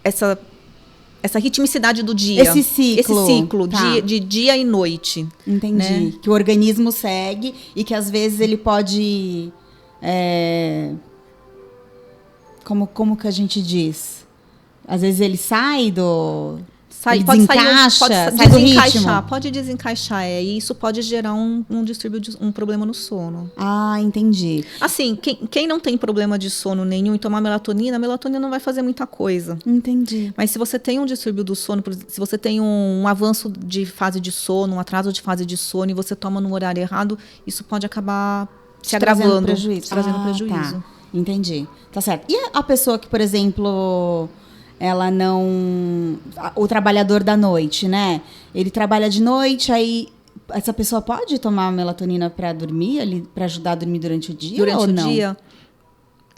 essa ritmicidade do dia. Esse ciclo de dia e noite. Entendi. Né? Que o organismo segue e que às vezes ele pode... Como que a gente diz? Às vezes ele sai Ele pode desencaixa, pode sai do desencaixar, ritmo. pode desencaixar, e isso pode gerar um distúrbio, um problema no sono. Ah, entendi. Assim, quem não tem problema de sono nenhum e tomar melatonina, a melatonina não vai fazer muita coisa. Entendi. Mas se você tem um distúrbio do sono, se você tem um avanço de fase de sono, um atraso de fase de sono e você toma no horário errado, isso pode acabar se agravando, trazendo prejuízo. Tá. Entendi. Tá certo. E a pessoa que, por exemplo, ela não... O trabalhador da noite, né? Ele trabalha de noite, aí essa pessoa pode tomar melatonina para dormir, para ajudar a dormir durante o dia Durante ou o não? dia,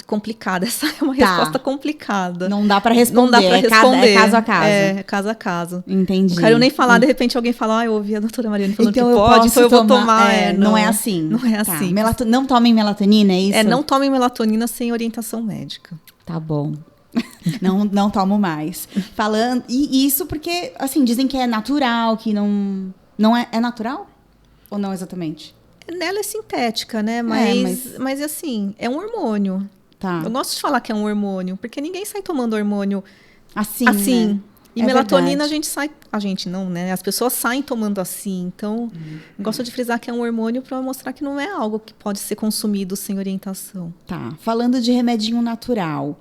complicada. Essa é uma Tá. resposta complicada. Não dá para responder. Não dá para responder. É caso a caso. É caso a caso. Entendi. Não quero nem falar, de repente alguém fala, eu ouvi a doutora Mariane falando Então que eu pode, posso então eu vou tomar. não é assim. Não é Tá. assim. Não tomem melatonina, é isso? Não tomem melatonina sem orientação médica. Tá bom. Não tomo mais. Falando... E isso porque, assim, dizem que é natural, que não é... É natural? Ou não exatamente? Nela é sintética, né? Mas assim, é um hormônio. Tá. Eu gosto de falar que é um hormônio, porque ninguém sai tomando hormônio Assim, assim. né? E É melatonina verdade. a gente não, né? As pessoas saem tomando assim. Então, gosto de frisar que é um hormônio para mostrar que não é algo que pode ser consumido sem orientação. Tá. Falando de remedinho natural,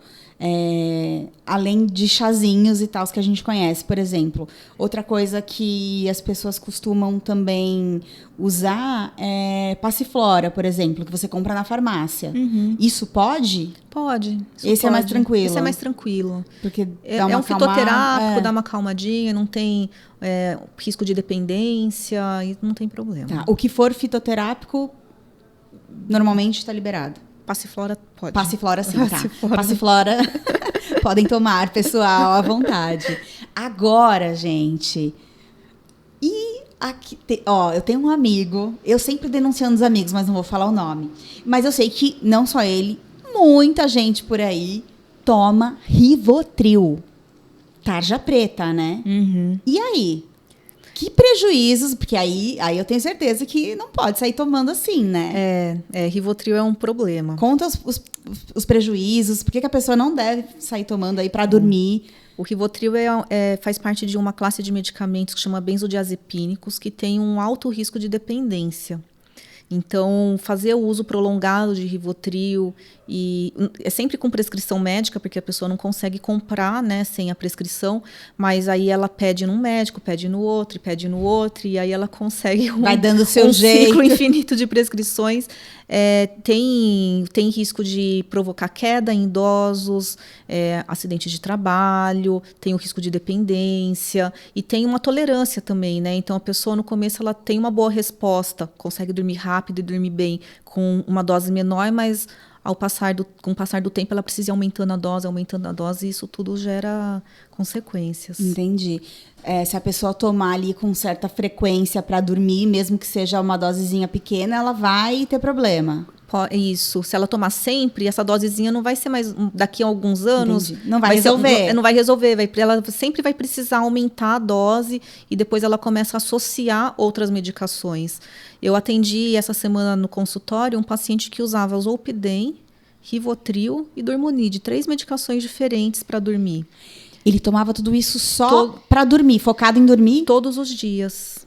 além de chazinhos e tal que a gente conhece, por exemplo, outra coisa que as pessoas costumam também usar é passiflora, por exemplo, que você compra na farmácia. Isso pode? Pode. Esse é mais tranquilo? Esse é mais tranquilo. Porque É um fitoterápico, dá uma calmadinha, não tem risco de dependência e não tem problema. Tá. O que for fitoterápico, normalmente está liberado. Passiflora pode. Passiflora sim, tá. Passiflora. Passiflora podem tomar, pessoal, à vontade. Agora, gente, aqui, eu tenho um amigo, eu sempre denunciando os amigos, mas não vou falar o nome. Mas eu sei que não só ele, muita gente por aí toma Rivotril. Tarja preta, né? Uhum. E aí? Que prejuízos, porque aí eu tenho certeza que não pode sair tomando assim, né? Rivotril é um problema. Conta os prejuízos, por que a pessoa não deve sair tomando aí para dormir? O Rivotril faz parte de uma classe de medicamentos que chama benzodiazepínicos, que tem um alto risco de dependência. Então, fazer o uso prolongado de Rivotril é sempre com prescrição médica, porque a pessoa não consegue comprar, né, sem a prescrição, mas aí ela pede num médico, pede no outro, e aí ela consegue vai dando seu jeito. Ciclo infinito de prescrições. Tem risco de provocar queda em idosos, acidente de trabalho, tem o risco de dependência e tem uma tolerância também, né? Então a pessoa no começo ela tem uma boa resposta, consegue dormir rápido e dormir bem com uma dose menor, mas com o passar do tempo ela precisa ir aumentando a dose e isso tudo gera consequências. Entendi. Se a pessoa tomar ali com certa frequência para dormir, mesmo que seja uma dosezinha pequena, ela vai ter problema. Isso. Se ela tomar sempre, essa dosezinha não vai ser mais... Daqui a alguns anos... Entendi. Não vai resolver. Não vai resolver. Ela sempre vai precisar aumentar a dose e depois ela começa a associar outras medicações. Eu atendi essa semana no consultório um paciente que usava Zolpidem, Rivotril e Dormonide, 3 medicações diferentes para dormir. Ele tomava tudo isso só para dormir, focado em dormir? Todos os dias.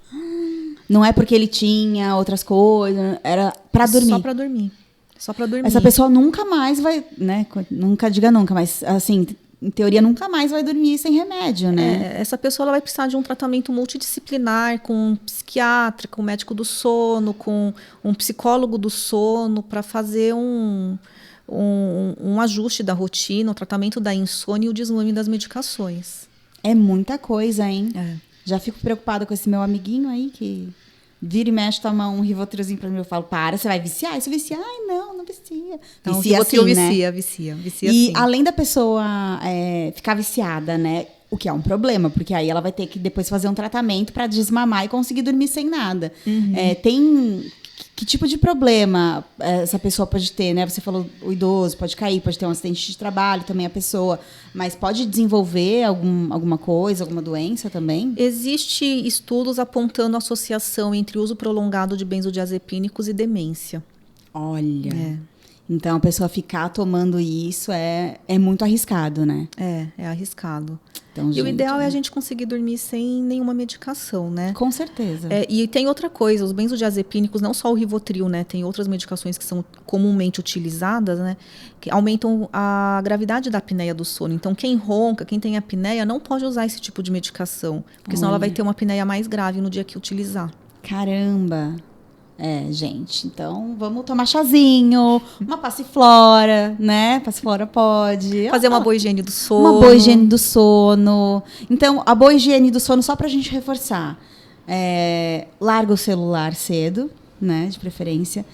Não é porque ele tinha outras coisas, era para dormir. Só para dormir. Essa pessoa nunca mais vai, né? Nunca diga nunca, mas assim, em teoria nunca mais vai dormir sem remédio, né? Essa pessoa ela vai precisar de um tratamento multidisciplinar com um psiquiatra, com um médico do sono, com um psicólogo do sono para fazer um ajuste da rotina, o tratamento da insônia e o desmame das medicações. É muita coisa, hein? Já fico preocupada com esse meu amiguinho aí que vira e mexe, toma um Rivotrilzinho pra mim. Eu falo, você vai viciar? Isso vicia? Ai, não vicia. Então, vicia assim, né? vicia E sim. além da pessoa ficar viciada, né? O que é um problema, porque aí ela vai ter que depois fazer um tratamento para desmamar e conseguir dormir sem nada. Tem... Que tipo de problema essa pessoa pode ter, né? Você falou o idoso pode cair, pode ter um acidente de trabalho também a pessoa, mas pode desenvolver alguma coisa, alguma doença também? Existem estudos apontando associação entre uso prolongado de benzodiazepínicos e demência. Olha, Então, a pessoa ficar tomando isso é muito arriscado, né? É arriscado. Então, E o ideal é a gente conseguir dormir sem nenhuma medicação, né? Com certeza. E tem outra coisa, os benzodiazepínicos, não só o Rivotril, né? Tem outras medicações que são comumente utilizadas, né? Que aumentam a gravidade da apneia do sono. Então, quem ronca, quem tem apneia, não pode usar esse tipo de medicação. Porque senão ela vai ter uma apneia mais grave no dia que utilizar. Caramba! Gente, então vamos tomar chazinho, uma passiflora, né? Passiflora pode. Fazer uma boa higiene do sono. Uma boa higiene do sono. Então, a boa higiene do sono, só pra gente reforçar. Larga o celular cedo, né? De preferência.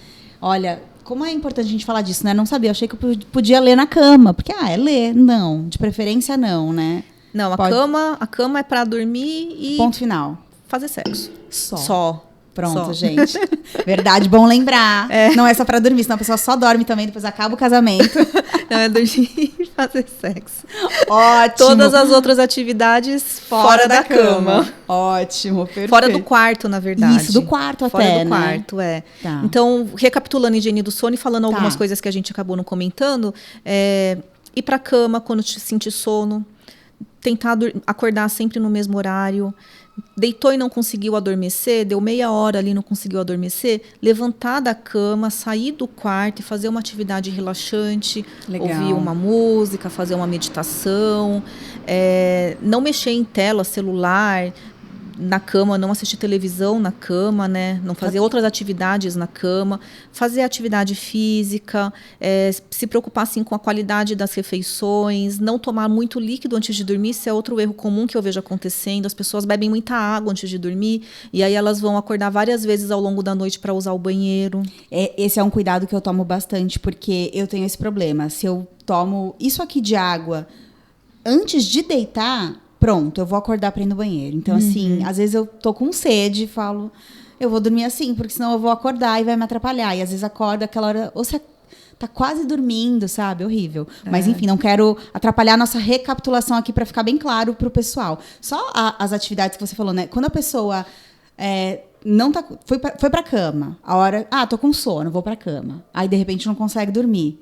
Olha, como é importante a gente falar disso, né? Não sabia, eu achei que eu podia ler na cama. Porque, é ler. Não, de preferência não, né? Não, a cama é pra dormir e... Ponto final. Fazer sexo. Só. Pronto, gente. Verdade, bom lembrar. Não é só pra dormir, senão a pessoa só dorme também, depois acaba o casamento. Não, é dormir e fazer sexo. Ótimo. Todas as outras atividades fora da cama. Ótimo, perfeito. Fora do quarto, na verdade. Isso, do quarto fora até, do quarto, Tá. Então, recapitulando a higiene do sono e falando algumas coisas que a gente acabou não comentando, ir pra cama quando te sentir sono, tentar acordar sempre no mesmo horário. Deitou e não conseguiu adormecer, deu meia hora ali e não conseguiu adormecer, levantar da cama, sair do quarto e fazer uma atividade relaxante, Legal. Ouvir uma música, fazer uma meditação, não mexer em tela, celular, na cama, não assistir televisão na cama, né? Não fazer outras atividades na cama, fazer atividade física, se preocupar assim, com a qualidade das refeições, não tomar muito líquido antes de dormir, isso é outro erro comum que eu vejo acontecendo. As pessoas bebem muita água antes de dormir e aí elas vão acordar várias vezes ao longo da noite para usar o banheiro. Esse é um cuidado que eu tomo bastante, porque eu tenho esse problema. Se eu tomo isso aqui de água antes de deitar, pronto, eu vou acordar para ir no banheiro. Então, assim, às vezes eu tô com sede e falo, eu vou dormir assim, porque senão eu vou acordar e vai me atrapalhar. E às vezes acorda aquela hora, ou você tá quase dormindo, sabe? Horrível. Mas, enfim, não quero atrapalhar a nossa recapitulação aqui para ficar bem claro pro pessoal. Só as atividades que você falou, né? Quando a pessoa não tá, foi pra cama, a hora, tô com sono, vou pra cama. Aí, de repente, não consegue dormir.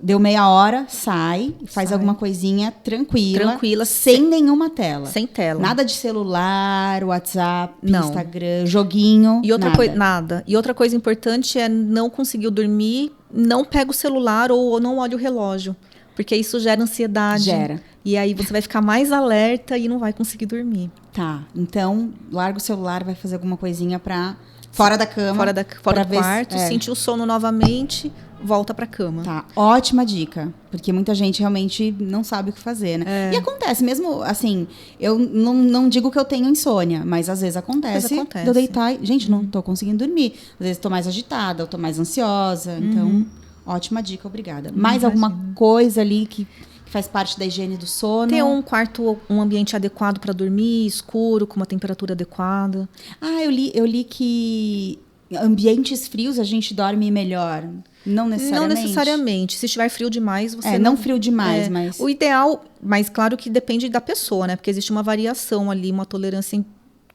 Deu meia hora, sai, faz alguma coisinha tranquila, sem nenhuma tela. Sem tela. Nada de celular, WhatsApp, não. Instagram, joguinho, e outra nada. Nada. E outra coisa importante é não conseguiu dormir, não pega o celular ou não olha o relógio. Porque isso gera ansiedade. Gera. E aí você vai ficar mais alerta e não vai conseguir dormir. Tá, então larga o celular, vai fazer alguma coisinha pra... Fora da cama. Fora do quarto, sentir o sono novamente, volta pra cama. Tá, ótima dica. Porque muita gente realmente não sabe o que fazer, né? E acontece, mesmo assim, eu não digo que eu tenho insônia, mas às vezes acontece. De eu deitar e, gente, não tô conseguindo dormir. Às vezes tô mais agitada, eu tô mais ansiosa. Então, ótima dica, obrigada. Mais alguma coisa ali que faz parte da higiene do sono? Ter um quarto, um ambiente adequado para dormir, escuro, com uma temperatura adequada. Eu li que ambientes frios a gente dorme melhor. Não necessariamente? Não necessariamente. Se estiver frio demais, você não frio demais, mas... O ideal, mas claro que depende da pessoa, né? Porque existe uma variação ali, uma tolerância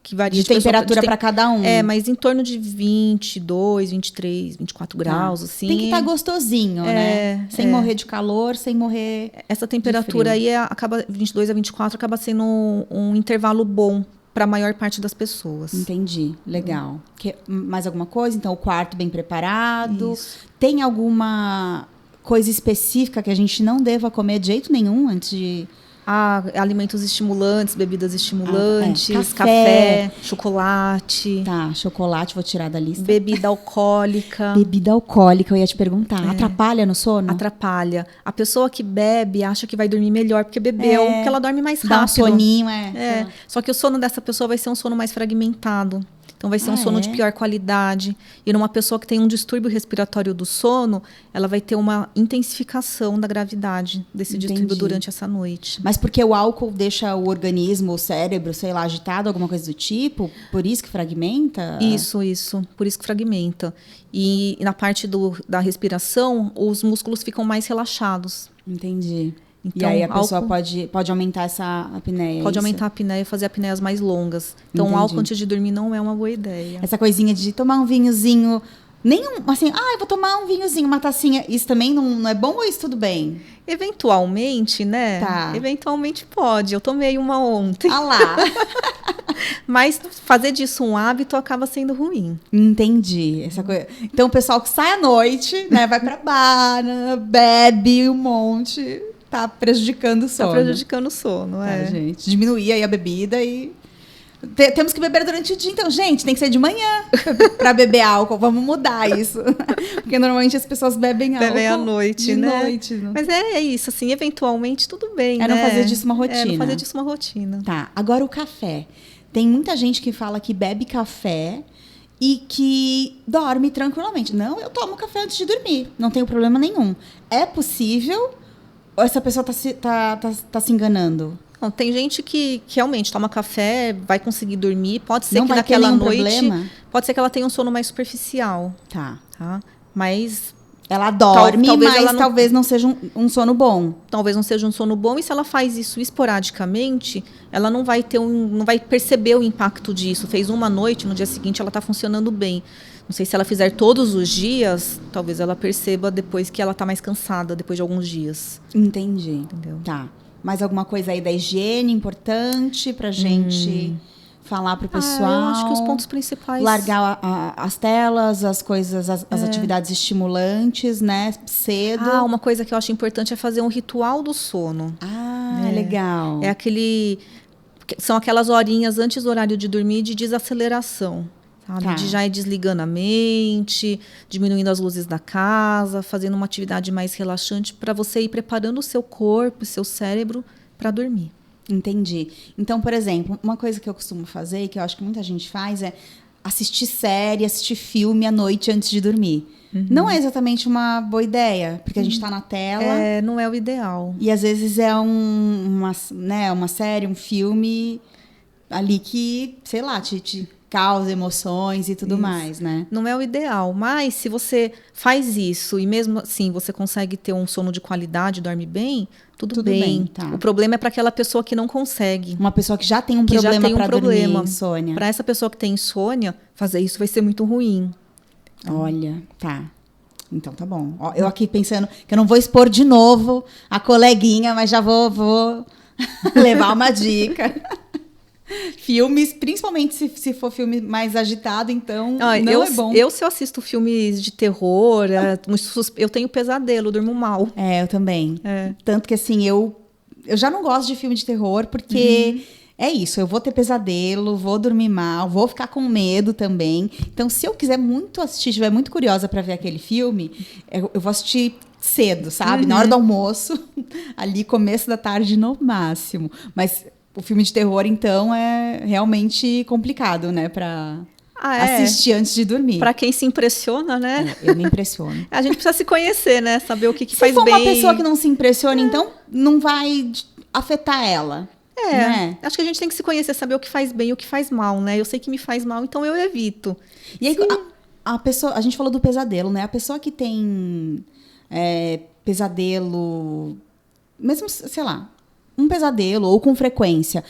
que varia de temperatura para cada um. Mas em torno de 22, 23, 24 graus, assim. Tem que estar gostosinho, né? Sem morrer de calor, sem morrer Essa temperatura aí acaba 22 a 24 acaba sendo um intervalo bom para a maior parte das pessoas. Entendi, legal. Mais alguma coisa? Então, o quarto bem preparado. Isso. Tem alguma coisa específica que a gente não deva comer de jeito nenhum antes de... alimentos estimulantes, bebidas estimulantes, café, chocolate. Tá, chocolate, vou tirar da lista. Bebida alcoólica. Bebida alcoólica, eu ia te perguntar. Atrapalha no sono? Atrapalha. A pessoa que bebe acha que vai dormir melhor porque bebeu, porque ela dorme mais rápido. Dá um soninho, Só que o sono dessa pessoa vai ser um sono mais fragmentado. Então, vai ser um sono de pior qualidade. E numa pessoa que tem um distúrbio respiratório do sono, ela vai ter uma intensificação da gravidade desse distúrbio durante essa noite. Mas porque o álcool deixa o organismo, o cérebro, sei lá, agitado, alguma coisa do tipo? Por isso que fragmenta? Isso. Por isso que fragmenta. E na parte da respiração, os músculos ficam mais relaxados. Entendi. Então, e aí a pessoa pode aumentar essa apneia. Pode aumentar a apneia e fazer apneias mais longas. Então, o álcool antes de dormir não é uma boa ideia. Essa coisinha de tomar um vinhozinho Nenhum, assim, eu vou tomar um vinhozinho, uma tacinha. Isso também não é bom ou isso tudo bem? Eventualmente, né? Tá. Eventualmente pode. Eu tomei uma ontem. Ah lá. Mas fazer disso um hábito acaba sendo ruim. Entendi. Essa coisa. Então, o pessoal que sai à noite, né, vai pra bar, né, bebe um monte, tá prejudicando o sono. Tá prejudicando o sono, Gente. Diminuir aí a bebida e... Temos que beber durante o dia, então, gente, tem que ser de manhã para beber álcool. Vamos mudar isso. Porque normalmente as pessoas bebem álcool. Bebem à noite, de né? noite. Né? Mas é isso, assim, eventualmente tudo bem, né? Não fazer disso uma rotina. Não fazer disso uma rotina. Tá, agora o café. Tem muita gente que fala que bebe café e que dorme tranquilamente. Não, eu tomo café antes de dormir, não tenho problema nenhum. É possível ou essa pessoa tá se enganando? Não, tem gente que realmente toma café, vai conseguir dormir. Pode ser não que vai naquela ter noite. Problema? Pode ser que ela tenha um sono mais superficial. Tá. Mas. Ela dorme, talvez mas ela não, talvez não seja um sono bom. Talvez não seja um sono bom. E se ela faz isso esporadicamente, ela não vai não vai perceber o impacto disso. Fez uma noite, no dia seguinte ela está funcionando bem. Não sei se ela fizer todos os dias, talvez ela perceba depois que ela está mais cansada, depois de alguns dias. Entendi. Entendeu? Tá. Mais alguma coisa aí da higiene importante pra gente falar pro pessoal? Eu acho que os pontos principais... Largar as telas, as coisas, as atividades estimulantes, né? Cedo. Uma coisa que eu acho importante é fazer um ritual do sono. Legal. São aquelas horinhas antes do horário de dormir de desaceleração. Sabe? Tá. De já ir desligando a mente, diminuindo as luzes da casa, fazendo uma atividade mais relaxante para você ir preparando o seu corpo, o seu cérebro para dormir. Entendi. Então, por exemplo, uma coisa que eu costumo fazer e que eu acho que muita gente faz é assistir série, assistir filme à noite antes de dormir. Não é exatamente uma boa ideia, porque a gente está na tela. Não é o ideal. E às vezes é uma série, um filme ali que, sei lá, te causa emoções e tudo mais, né? Não é o ideal, mas se você faz isso e mesmo assim você consegue ter um sono de qualidade, dorme bem, tudo bem. Tá. O problema é para aquela pessoa que não consegue. Uma pessoa que já tem um problema para dormir, insônia. Para essa pessoa que tem insônia, fazer isso vai ser muito ruim. Olha, tá. Então tá bom. Ó, eu aqui pensando que eu não vou expor de novo a coleguinha, mas já vou levar uma dica. Filmes, principalmente se for filme mais agitado, então não é bom. Se eu assisto filmes de terror, eu tenho pesadelo, eu durmo mal. Eu também. Tanto que assim, eu já não gosto de filme de terror, porque é isso, eu vou ter pesadelo, vou dormir mal, vou ficar com medo também. Então, se eu quiser muito assistir, estiver muito curiosa para ver aquele filme, eu vou assistir cedo, sabe? Na hora do almoço, ali começo da tarde no máximo. Mas o filme de terror, então, é realmente complicado, né? Pra assistir antes de dormir. Pra quem se impressiona, né? Eu me impressiono. A gente precisa se conhecer, né? Saber o que faz bem. Se for uma pessoa que não se impressiona, então, não vai afetar ela. Né? Acho que a gente tem que se conhecer, saber o que faz bem e o que faz mal, né? Eu sei que me faz mal, então eu evito. E aí, a gente falou do pesadelo, né? A pessoa que tem pesadelo, mesmo, sei lá, um pesadelo ou com frequência,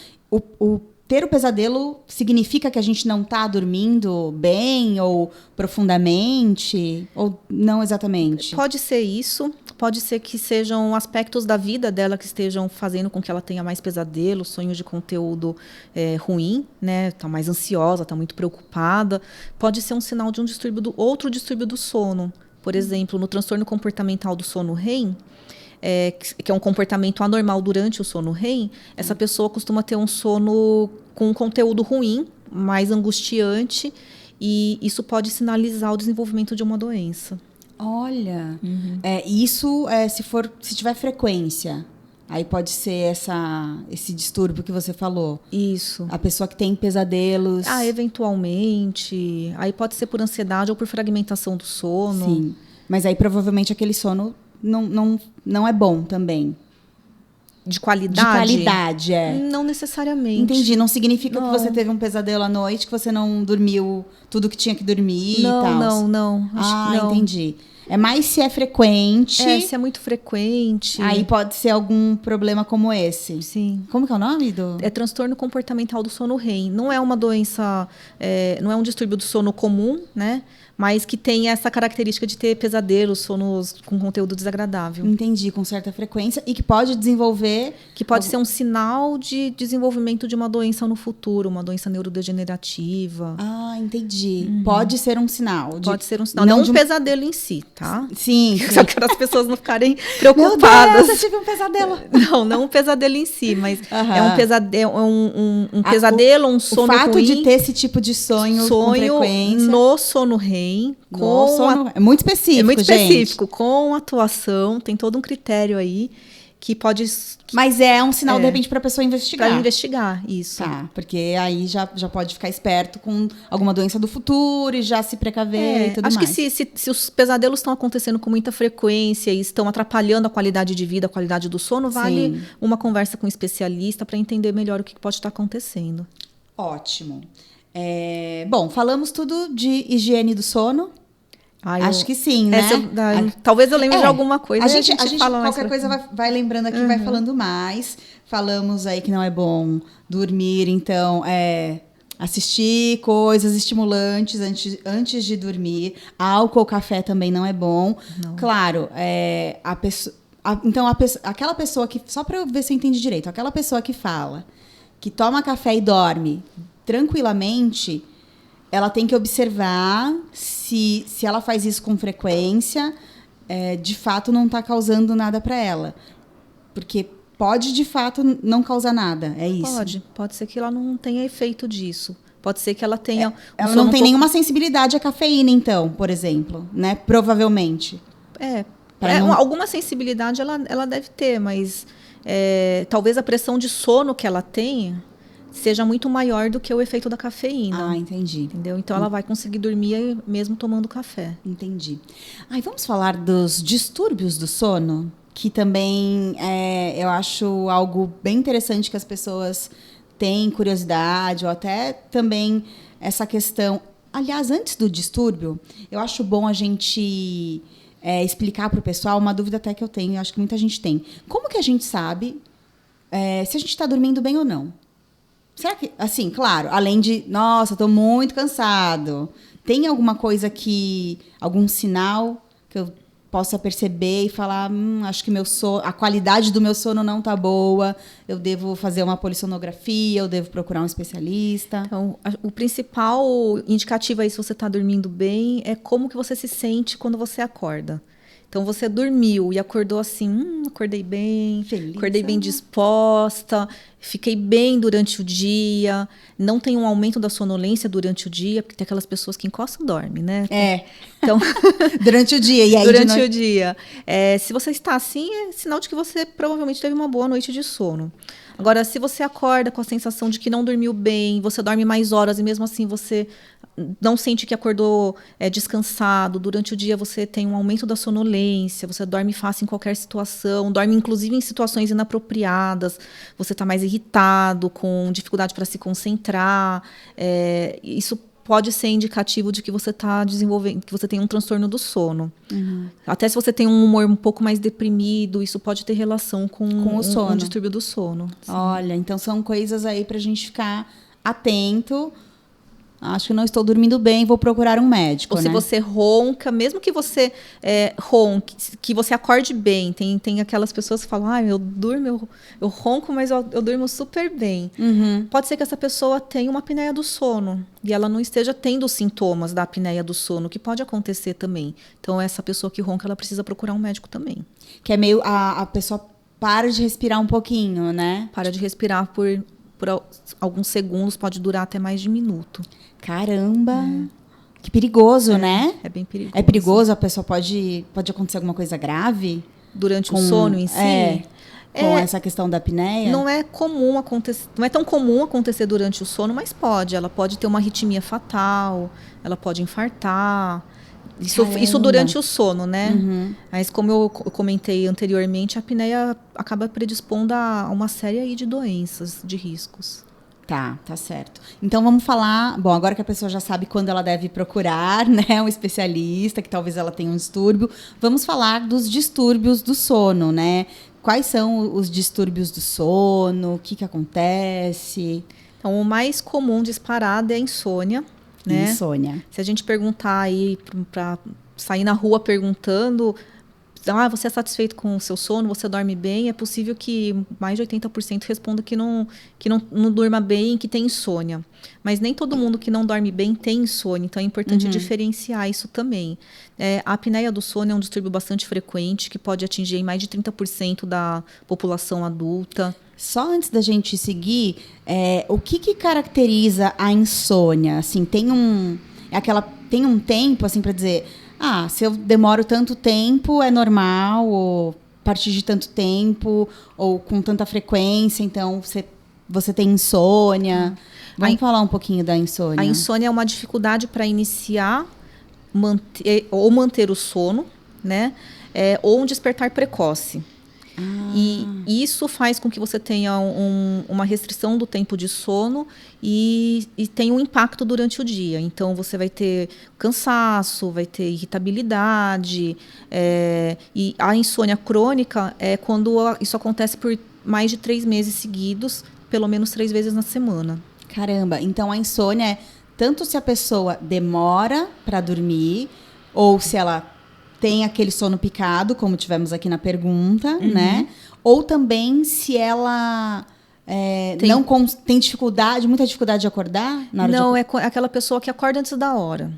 ter o pesadelo significa que a gente não está dormindo bem ou profundamente? Ou não exatamente? Pode ser isso. Pode ser que sejam aspectos da vida dela que estejam fazendo com que ela tenha mais pesadelo, sonhos de conteúdo ruim, né? Tá mais ansiosa, tá muito preocupada. Pode ser um sinal de outro distúrbio do sono. Por exemplo, no transtorno comportamental do sono REM, que é um comportamento anormal durante o sono REM, essa pessoa costuma ter um sono com um conteúdo ruim, mais angustiante, e isso pode sinalizar o desenvolvimento de uma doença. Olha, isso se tiver frequência, aí pode ser esse distúrbio que você falou. Isso. A pessoa que tem pesadelos. Eventualmente. Aí pode ser por ansiedade ou por fragmentação do sono. Sim, mas aí provavelmente aquele sono não é bom também. De qualidade? De qualidade, Não necessariamente. Entendi. Não significa que você teve um pesadelo à noite, que você não dormiu tudo que tinha que dormir e tal. Não. Não. Entendi. É mais se é frequente. Se é muito frequente. Aí pode ser algum problema como esse. Sim. Como que é o nome do? É transtorno comportamental do sono REM. Não é uma doença, não é um distúrbio do sono comum, né? mas que tem essa característica de ter pesadelos, sonos com conteúdo desagradável. Entendi, com certa frequência. E que pode desenvolver... Que pode ser um sinal de desenvolvimento de uma doença no futuro, uma doença neurodegenerativa. Ah, entendi. Pode ser um sinal. Pode ser um sinal. Não um pesadelo em si, tá? Sim. Só que as pessoas não ficarem preocupadas. Meu Deus, eu tive um pesadelo. Não um pesadelo em si, mas é um pesadelo, um pesadelo, um sono ruim. O fato de ter esse tipo de sonho com frequência. No sono REM. É muito específico, É muito específico, gente. com atuação, tem todo um critério aí que pode... Mas é um sinal, de repente, para a pessoa investigar. Para investigar, isso. Tá, porque aí já pode ficar esperto com alguma doença do futuro e já se precaver e tudo mais. Acho que se os pesadelos estão acontecendo com muita frequência e estão atrapalhando a qualidade de vida, a qualidade do sono, vale uma conversa com um especialista para entender melhor o que pode estar acontecendo. Ótimo. Bom, falamos tudo de higiene do sono. Acho que sim, né? Talvez eu lembre de alguma coisa. A gente fala mais qualquer coisa vai lembrando aqui, vai falando mais. Falamos aí que não é bom dormir, então assistir coisas estimulantes antes de dormir. Álcool, café também não é bom. Não. Claro, aquela pessoa que... Só para eu ver se eu entendi direito. Aquela pessoa que fala que toma café e dorme tranquilamente, ela tem que observar se ela faz isso com frequência, de fato não está causando nada para ela. Porque pode, de fato, não causar nada, é isso? Pode ser que ela não tenha efeito disso. Pode ser que ela tenha... ela não tem nenhuma sensibilidade à cafeína, então, por exemplo, né? Provavelmente. Alguma sensibilidade ela deve ter, mas talvez a pressão de sono que ela tenha seja muito maior do que o efeito da cafeína. Ah, entendi. Entendeu? Então, ela vai conseguir dormir mesmo tomando café. Entendi. Vamos falar dos distúrbios do sono, que também eu acho algo bem interessante que as pessoas têm curiosidade, ou até também essa questão... Aliás, antes do distúrbio, eu acho bom a gente explicar para o pessoal uma dúvida até que eu tenho, e acho que muita gente tem. Como que a gente sabe se a gente está dormindo bem ou não? Será que, assim, claro, além de, nossa, estou muito cansado, tem alguma coisa algum sinal que eu possa perceber e falar, acho que a qualidade do meu sono não está boa, eu devo fazer uma polissonografia, eu devo procurar um especialista? Então, o principal indicativo aí se você está dormindo bem é como que você se sente quando você acorda. Então, você dormiu e acordou assim, acordei bem, feliz, acordei bem disposta, fiquei bem durante o dia, não tem um aumento da sonolência durante o dia, porque tem aquelas pessoas que encostam e dormem, né? Então, durante o dia. E aí durante o dia. Se você está assim, é sinal de que você provavelmente teve uma boa noite de sono. Agora, se você acorda com a sensação de que não dormiu bem, você dorme mais horas e mesmo assim você não sente que acordou descansado, durante o dia você tem um aumento da sonolência, você dorme fácil em qualquer situação, dorme inclusive em situações inapropriadas, você está mais irritado, com dificuldade para se concentrar, isso pode ser indicativo de que você está desenvolvendo, que você tem um transtorno do sono. Uhum. Até se você tem um humor um pouco mais deprimido, isso pode ter relação com o sono. Um distúrbio do sono. Sim. Olha, então são coisas aí para a gente ficar atento. Acho que não estou dormindo bem, vou procurar um médico, Ou se você ronca, mesmo que você ronque, que você acorde bem. Tem aquelas pessoas que falam, eu durmo, eu ronco, mas eu durmo super bem. Uhum. Pode ser que essa pessoa tenha uma apneia do sono e ela não esteja tendo os sintomas da apneia do sono, que pode acontecer também. Então, essa pessoa que ronca, ela precisa procurar um médico também. Que é meio... A pessoa para de respirar um pouquinho, né? Para de respirar por alguns segundos, pode durar até mais de um minuto. Caramba! Que perigoso, né? É bem perigoso. É perigoso, a pessoa pode acontecer alguma coisa grave? Durante o sono em si? Com essa questão da apneia? Não é comum acontecer, não é tão comum acontecer durante o sono, mas pode. Ela pode ter uma arritmia fatal, ela pode infartar. Isso durante o sono, né? Uhum. Mas como eu comentei anteriormente, a apneia acaba predispondo a uma série aí de doenças, de riscos. Tá certo. Então vamos falar, bom, agora que a pessoa já sabe quando ela deve procurar, né, um especialista, que talvez ela tenha um distúrbio, vamos falar dos distúrbios do sono, né? Quais são os distúrbios do sono? O que acontece? Então, o mais comum disparado é a insônia. né? Insônia. Se a gente perguntar aí, para sair na rua perguntando, você é satisfeito com o seu sono, você dorme bem, é possível que mais de 80% responda que não durma bem, que tem insônia. Mas nem todo mundo que não dorme bem tem insônia, então é importante diferenciar isso também. A apneia do sono é um distúrbio bastante frequente, que pode atingir mais de 30% da população adulta. Só antes da gente seguir, o que caracteriza a insônia? Assim, tem um tempo, assim, para dizer... se eu demoro tanto tempo, é normal, ou a partir de tanto tempo, ou com tanta frequência, então você tem insônia. Vamos falar um pouquinho da insônia. A insônia é uma dificuldade para iniciar manter o sono, né? Ou um despertar precoce. E isso faz com que você tenha uma restrição do tempo de sono e tenha um impacto durante o dia. Então, você vai ter cansaço, vai ter irritabilidade. E a insônia crônica é quando isso acontece por mais de 3 meses seguidos, pelo menos 3 vezes na semana. Caramba, então a insônia é tanto se a pessoa demora para dormir ou se ela tem aquele sono picado, como tivemos aqui na pergunta, né? Ou também se ela tem muita dificuldade de acordar? Não, é aquela pessoa que acorda antes da hora.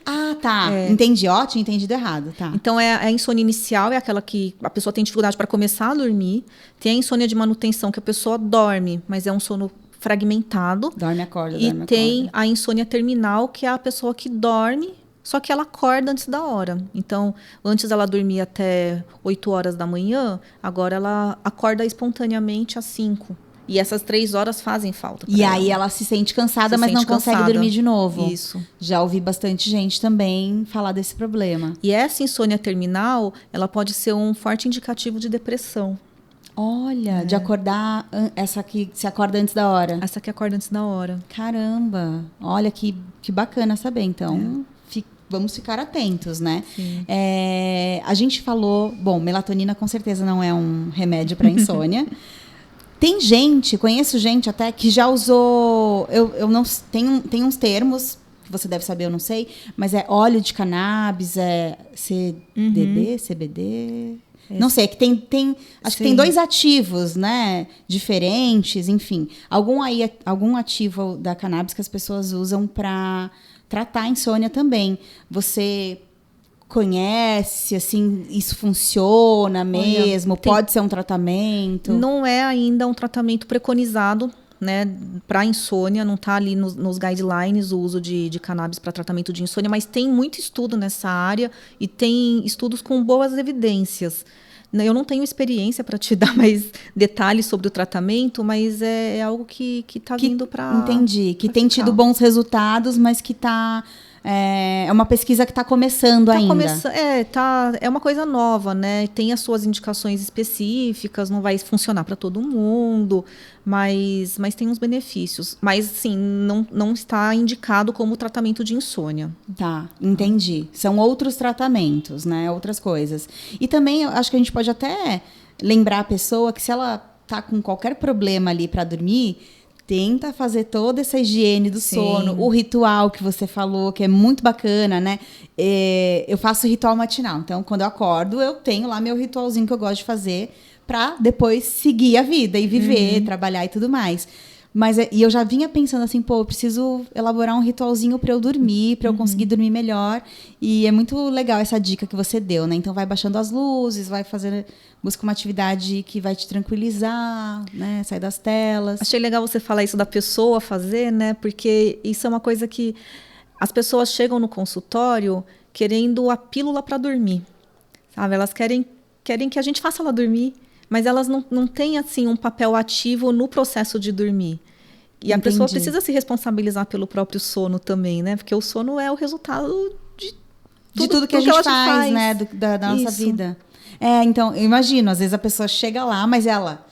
Ah, tá. Entendi. Tinha entendido errado. Tá. Então, a insônia inicial é aquela que a pessoa tem dificuldade para começar a dormir. Tem a insônia de manutenção, que a pessoa dorme, mas é um sono fragmentado. Dorme, acorda, e tem a insônia terminal, que é a pessoa que dorme, só que ela acorda antes da hora. Então, antes ela dormia até 8 horas da manhã, agora ela acorda espontaneamente às 5. E essas 3 horas fazem falta. E aí ela se sente cansada, mas não consegue dormir de novo. Isso. Já ouvi bastante gente também falar desse problema. E essa insônia terminal, ela pode ser um forte indicativo de depressão. Olha, de acordar, essa que se acorda antes da hora. Essa que acorda antes da hora. Caramba, olha que bacana saber, então... Vamos ficar atentos, né? A gente falou... Bom, melatonina com certeza não é um remédio para insônia. Conheço gente até que já usou... Eu não tem uns termos, que você deve saber, eu não sei, mas é óleo de cannabis, CBD, CBD... Não sei, é que acho que tem 2 ativos, né, diferentes, enfim. Algum ativo da cannabis que as pessoas usam para tratar a insônia também. Você conhece, assim, isso funciona mesmo? Pode ser um tratamento? Não é ainda um tratamento preconizado, né, para insônia, não está ali nos guidelines o uso de cannabis para tratamento de insônia, mas tem muito estudo nessa área e tem estudos com boas evidências. Eu não tenho experiência para te dar mais detalhes sobre o tratamento, mas é algo que está vindo para... Entendi, que tem tido bons resultados, mas que está... É uma pesquisa que está começando ainda. É uma coisa nova, né? Tem as suas indicações específicas, não vai funcionar para todo mundo, mas tem uns benefícios. Mas, sim, não está indicado como tratamento de insônia. Tá, entendi. São outros tratamentos, né? Outras coisas. E também, eu acho que a gente pode até lembrar a pessoa que se ela está com qualquer problema ali para dormir... Tenta fazer toda essa higiene do sono, o ritual que você falou, que é muito bacana, né? Eu faço ritual matinal, então quando eu acordo, eu tenho lá meu ritualzinho que eu gosto de fazer para depois seguir a vida e viver, trabalhar e tudo mais. E eu já vinha pensando assim, eu preciso elaborar um ritualzinho para eu dormir, para eu conseguir dormir melhor. E é muito legal essa dica que você deu, né? Então vai baixando as luzes, busca uma atividade que vai te tranquilizar, né? Sair das telas. Achei legal você falar isso da pessoa fazer, né? Porque isso é uma coisa que as pessoas chegam no consultório querendo a pílula para dormir, sabe? Elas querem que a gente faça ela dormir, mas elas não têm, assim, um papel ativo no processo de dormir. E a pessoa precisa se responsabilizar pelo próprio sono também, né? Porque o sono é o resultado de tudo que a gente faz, né? Da nossa vida. Então, eu imagino, às vezes a pessoa chega lá, mas ela,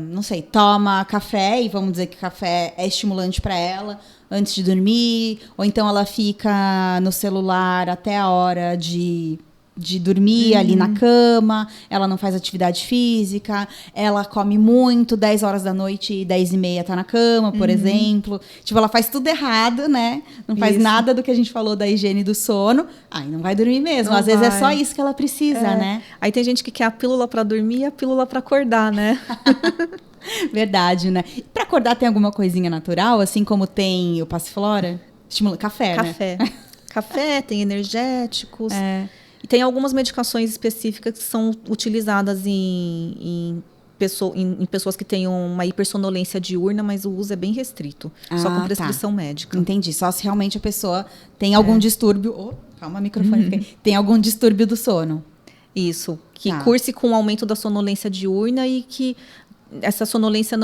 não sei, toma café, e vamos dizer que café é estimulante para ela antes de dormir, ou então ela fica no celular até a hora de de dormir ali na cama, ela não faz atividade física, ela come muito, 10 horas da noite e 10h30 tá na cama, por exemplo. Tipo, ela faz tudo errado, né? Não faz nada do que a gente falou da higiene do sono. Aí não vai dormir mesmo. Não Às vezes vai. é só isso que ela precisa, né? Aí tem gente que quer a pílula para dormir e a pílula para acordar, né? Verdade, né? E pra acordar tem alguma coisinha natural, assim como tem o Passiflora? Estimula café, né? Café, tem energéticos. E tem algumas medicações específicas que são utilizadas em pessoas que têm uma hipersonolência diurna, mas o uso é bem restrito. Só com prescrição médica. Entendi. Só se realmente a pessoa tem algum distúrbio... Oh, calma, microfone. Tem algum distúrbio do sono. Isso. Que curse com o aumento da sonolência diurna e que essa sonolência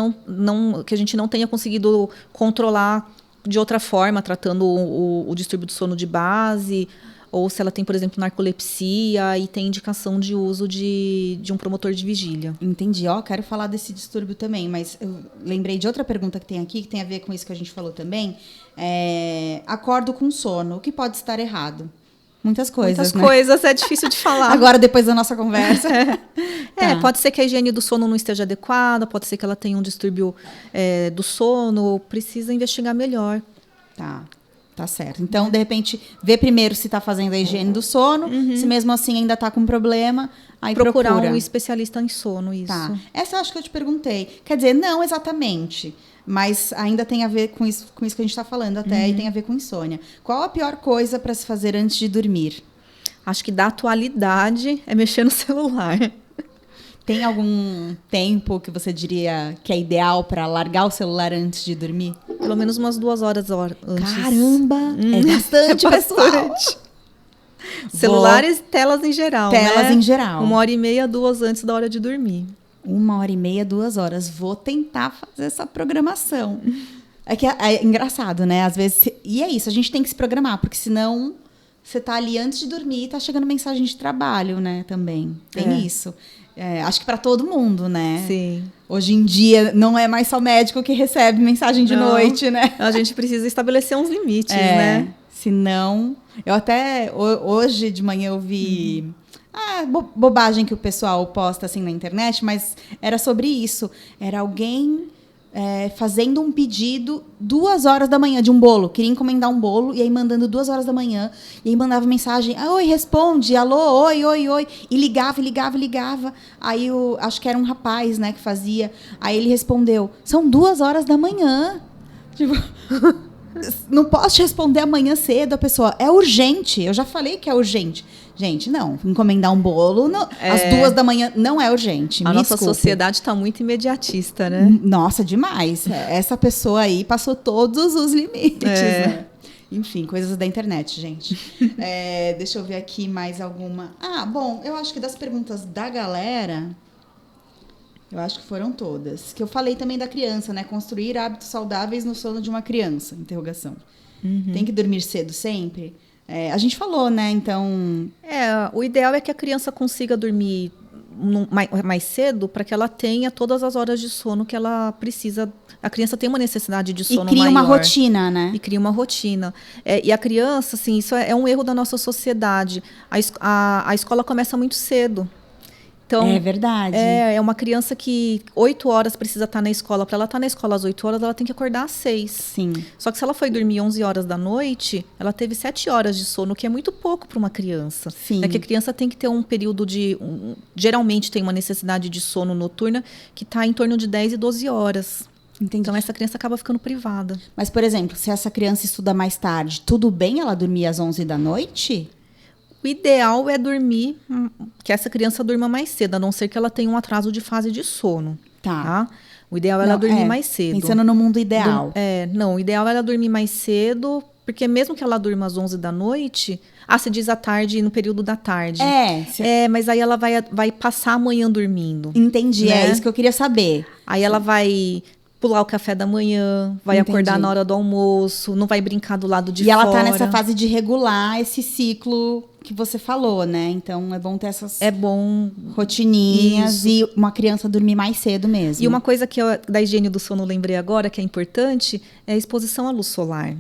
que a gente não tenha conseguido controlar de outra forma, tratando o distúrbio do sono de base, ou se ela tem, por exemplo, narcolepsia e tem indicação de uso de um promotor de vigília. Entendi. Quero falar desse distúrbio também, mas eu lembrei de outra pergunta que tem aqui, que tem a ver com isso que a gente falou também. Acordo com sono. O que pode estar errado? Muitas coisas, Muitas coisas, é difícil de falar. Agora, depois da nossa conversa. Pode ser que a higiene do sono não esteja adequada, pode ser que ela tenha um distúrbio do sono, precisa investigar melhor. Tá certo. Então, de repente, vê primeiro se está fazendo a higiene do sono, se mesmo assim ainda está com problema, aí procurar um especialista em sono, isso. Essa eu acho que eu te perguntei. Quer dizer, não exatamente, mas ainda tem a ver com isso que a gente está falando até, e tem a ver com insônia. Qual a pior coisa para se fazer antes de dormir? Acho que da atualidade é mexer no celular. Tem algum tempo que você diria que é ideal para largar o celular antes de dormir? Pelo menos umas 2 horas antes. Caramba! É bastante, pessoal! Celulares, telas em geral, Telas em geral. 1h30, 2 antes da hora de dormir. 1h30, 2 horas. Vou tentar fazer essa programação. É engraçado, né? Às vezes... E é isso, a gente tem que se programar, porque senão você tá ali antes de dormir e tá chegando mensagem de trabalho, né? Também. Tem isso. Acho que para todo mundo, né? Sim. Hoje em dia, não é mais só médico que recebe mensagem de noite, né? A gente precisa estabelecer uns limites, né? Senão... Eu até... Hoje de manhã eu vi... bobagem que o pessoal posta assim na internet, mas era sobre isso. Era alguém... fazendo um pedido 2 horas da manhã de um bolo. Queria encomendar um bolo e aí mandando 2 horas da manhã. E aí mandava mensagem, oi, responde, alô, oi, oi, oi. E ligava. Aí acho que era um rapaz, né, que fazia. Aí ele respondeu, são 2 horas da manhã. Tipo, não posso te responder amanhã cedo. A pessoa, é urgente. Eu já falei que é urgente. Gente, não. Encomendar um bolo às 2 da manhã não é urgente. A nossa sociedade está muito imediatista, né? Nossa, demais. Essa pessoa aí passou todos os limites, né? Enfim, coisas da internet, gente. Deixa eu ver aqui mais alguma. Bom, eu acho que das perguntas da galera, eu acho que foram todas. Que eu falei também da criança, né? Construir hábitos saudáveis no sono de uma criança. Interrogação. Tem que dormir cedo sempre? A gente falou, né? Então... o ideal é que a criança consiga dormir mais cedo para que ela tenha todas as horas de sono que ela precisa. A criança tem uma necessidade de sono maior. E cria uma rotina, né? E cria uma rotina. E a criança, assim, isso é um erro da nossa sociedade. A escola começa muito cedo. Então, é verdade. É uma criança que 8 horas precisa estar na escola. Para ela estar na escola às 8 horas, ela tem que acordar às 6. Sim. Só que se ela foi dormir 11 horas da noite, ela teve 7 horas de sono, que é muito pouco para uma criança. Sim. Que a criança tem que ter um período geralmente tem uma necessidade de sono noturna que está em torno de 10 e 12 horas. Entendi. Então, essa criança acaba ficando privada. Mas, por exemplo, se essa criança estuda mais tarde, tudo bem ela dormir às 11 da noite? O ideal é dormir, que essa criança durma mais cedo, a não ser que ela tenha um atraso de fase de sono. Tá? O ideal é ela dormir mais cedo. Pensando no mundo ideal. Não, o ideal é ela dormir mais cedo, porque mesmo que ela durma às 11 da noite, se diz à tarde, no período da tarde. Mas aí ela vai passar a manhã dormindo. Entendi, né? É isso que eu queria saber. Aí ela vai pular o café da manhã, vai acordar na hora do almoço, não vai brincar do lado de fora. E ela tá nessa fase de regular esse ciclo que você falou, né? Então, é bom ter essas rotininhas e uma criança dormir mais cedo mesmo. E uma coisa que da higiene do sono lembrei agora, que é importante, é a exposição à luz solar.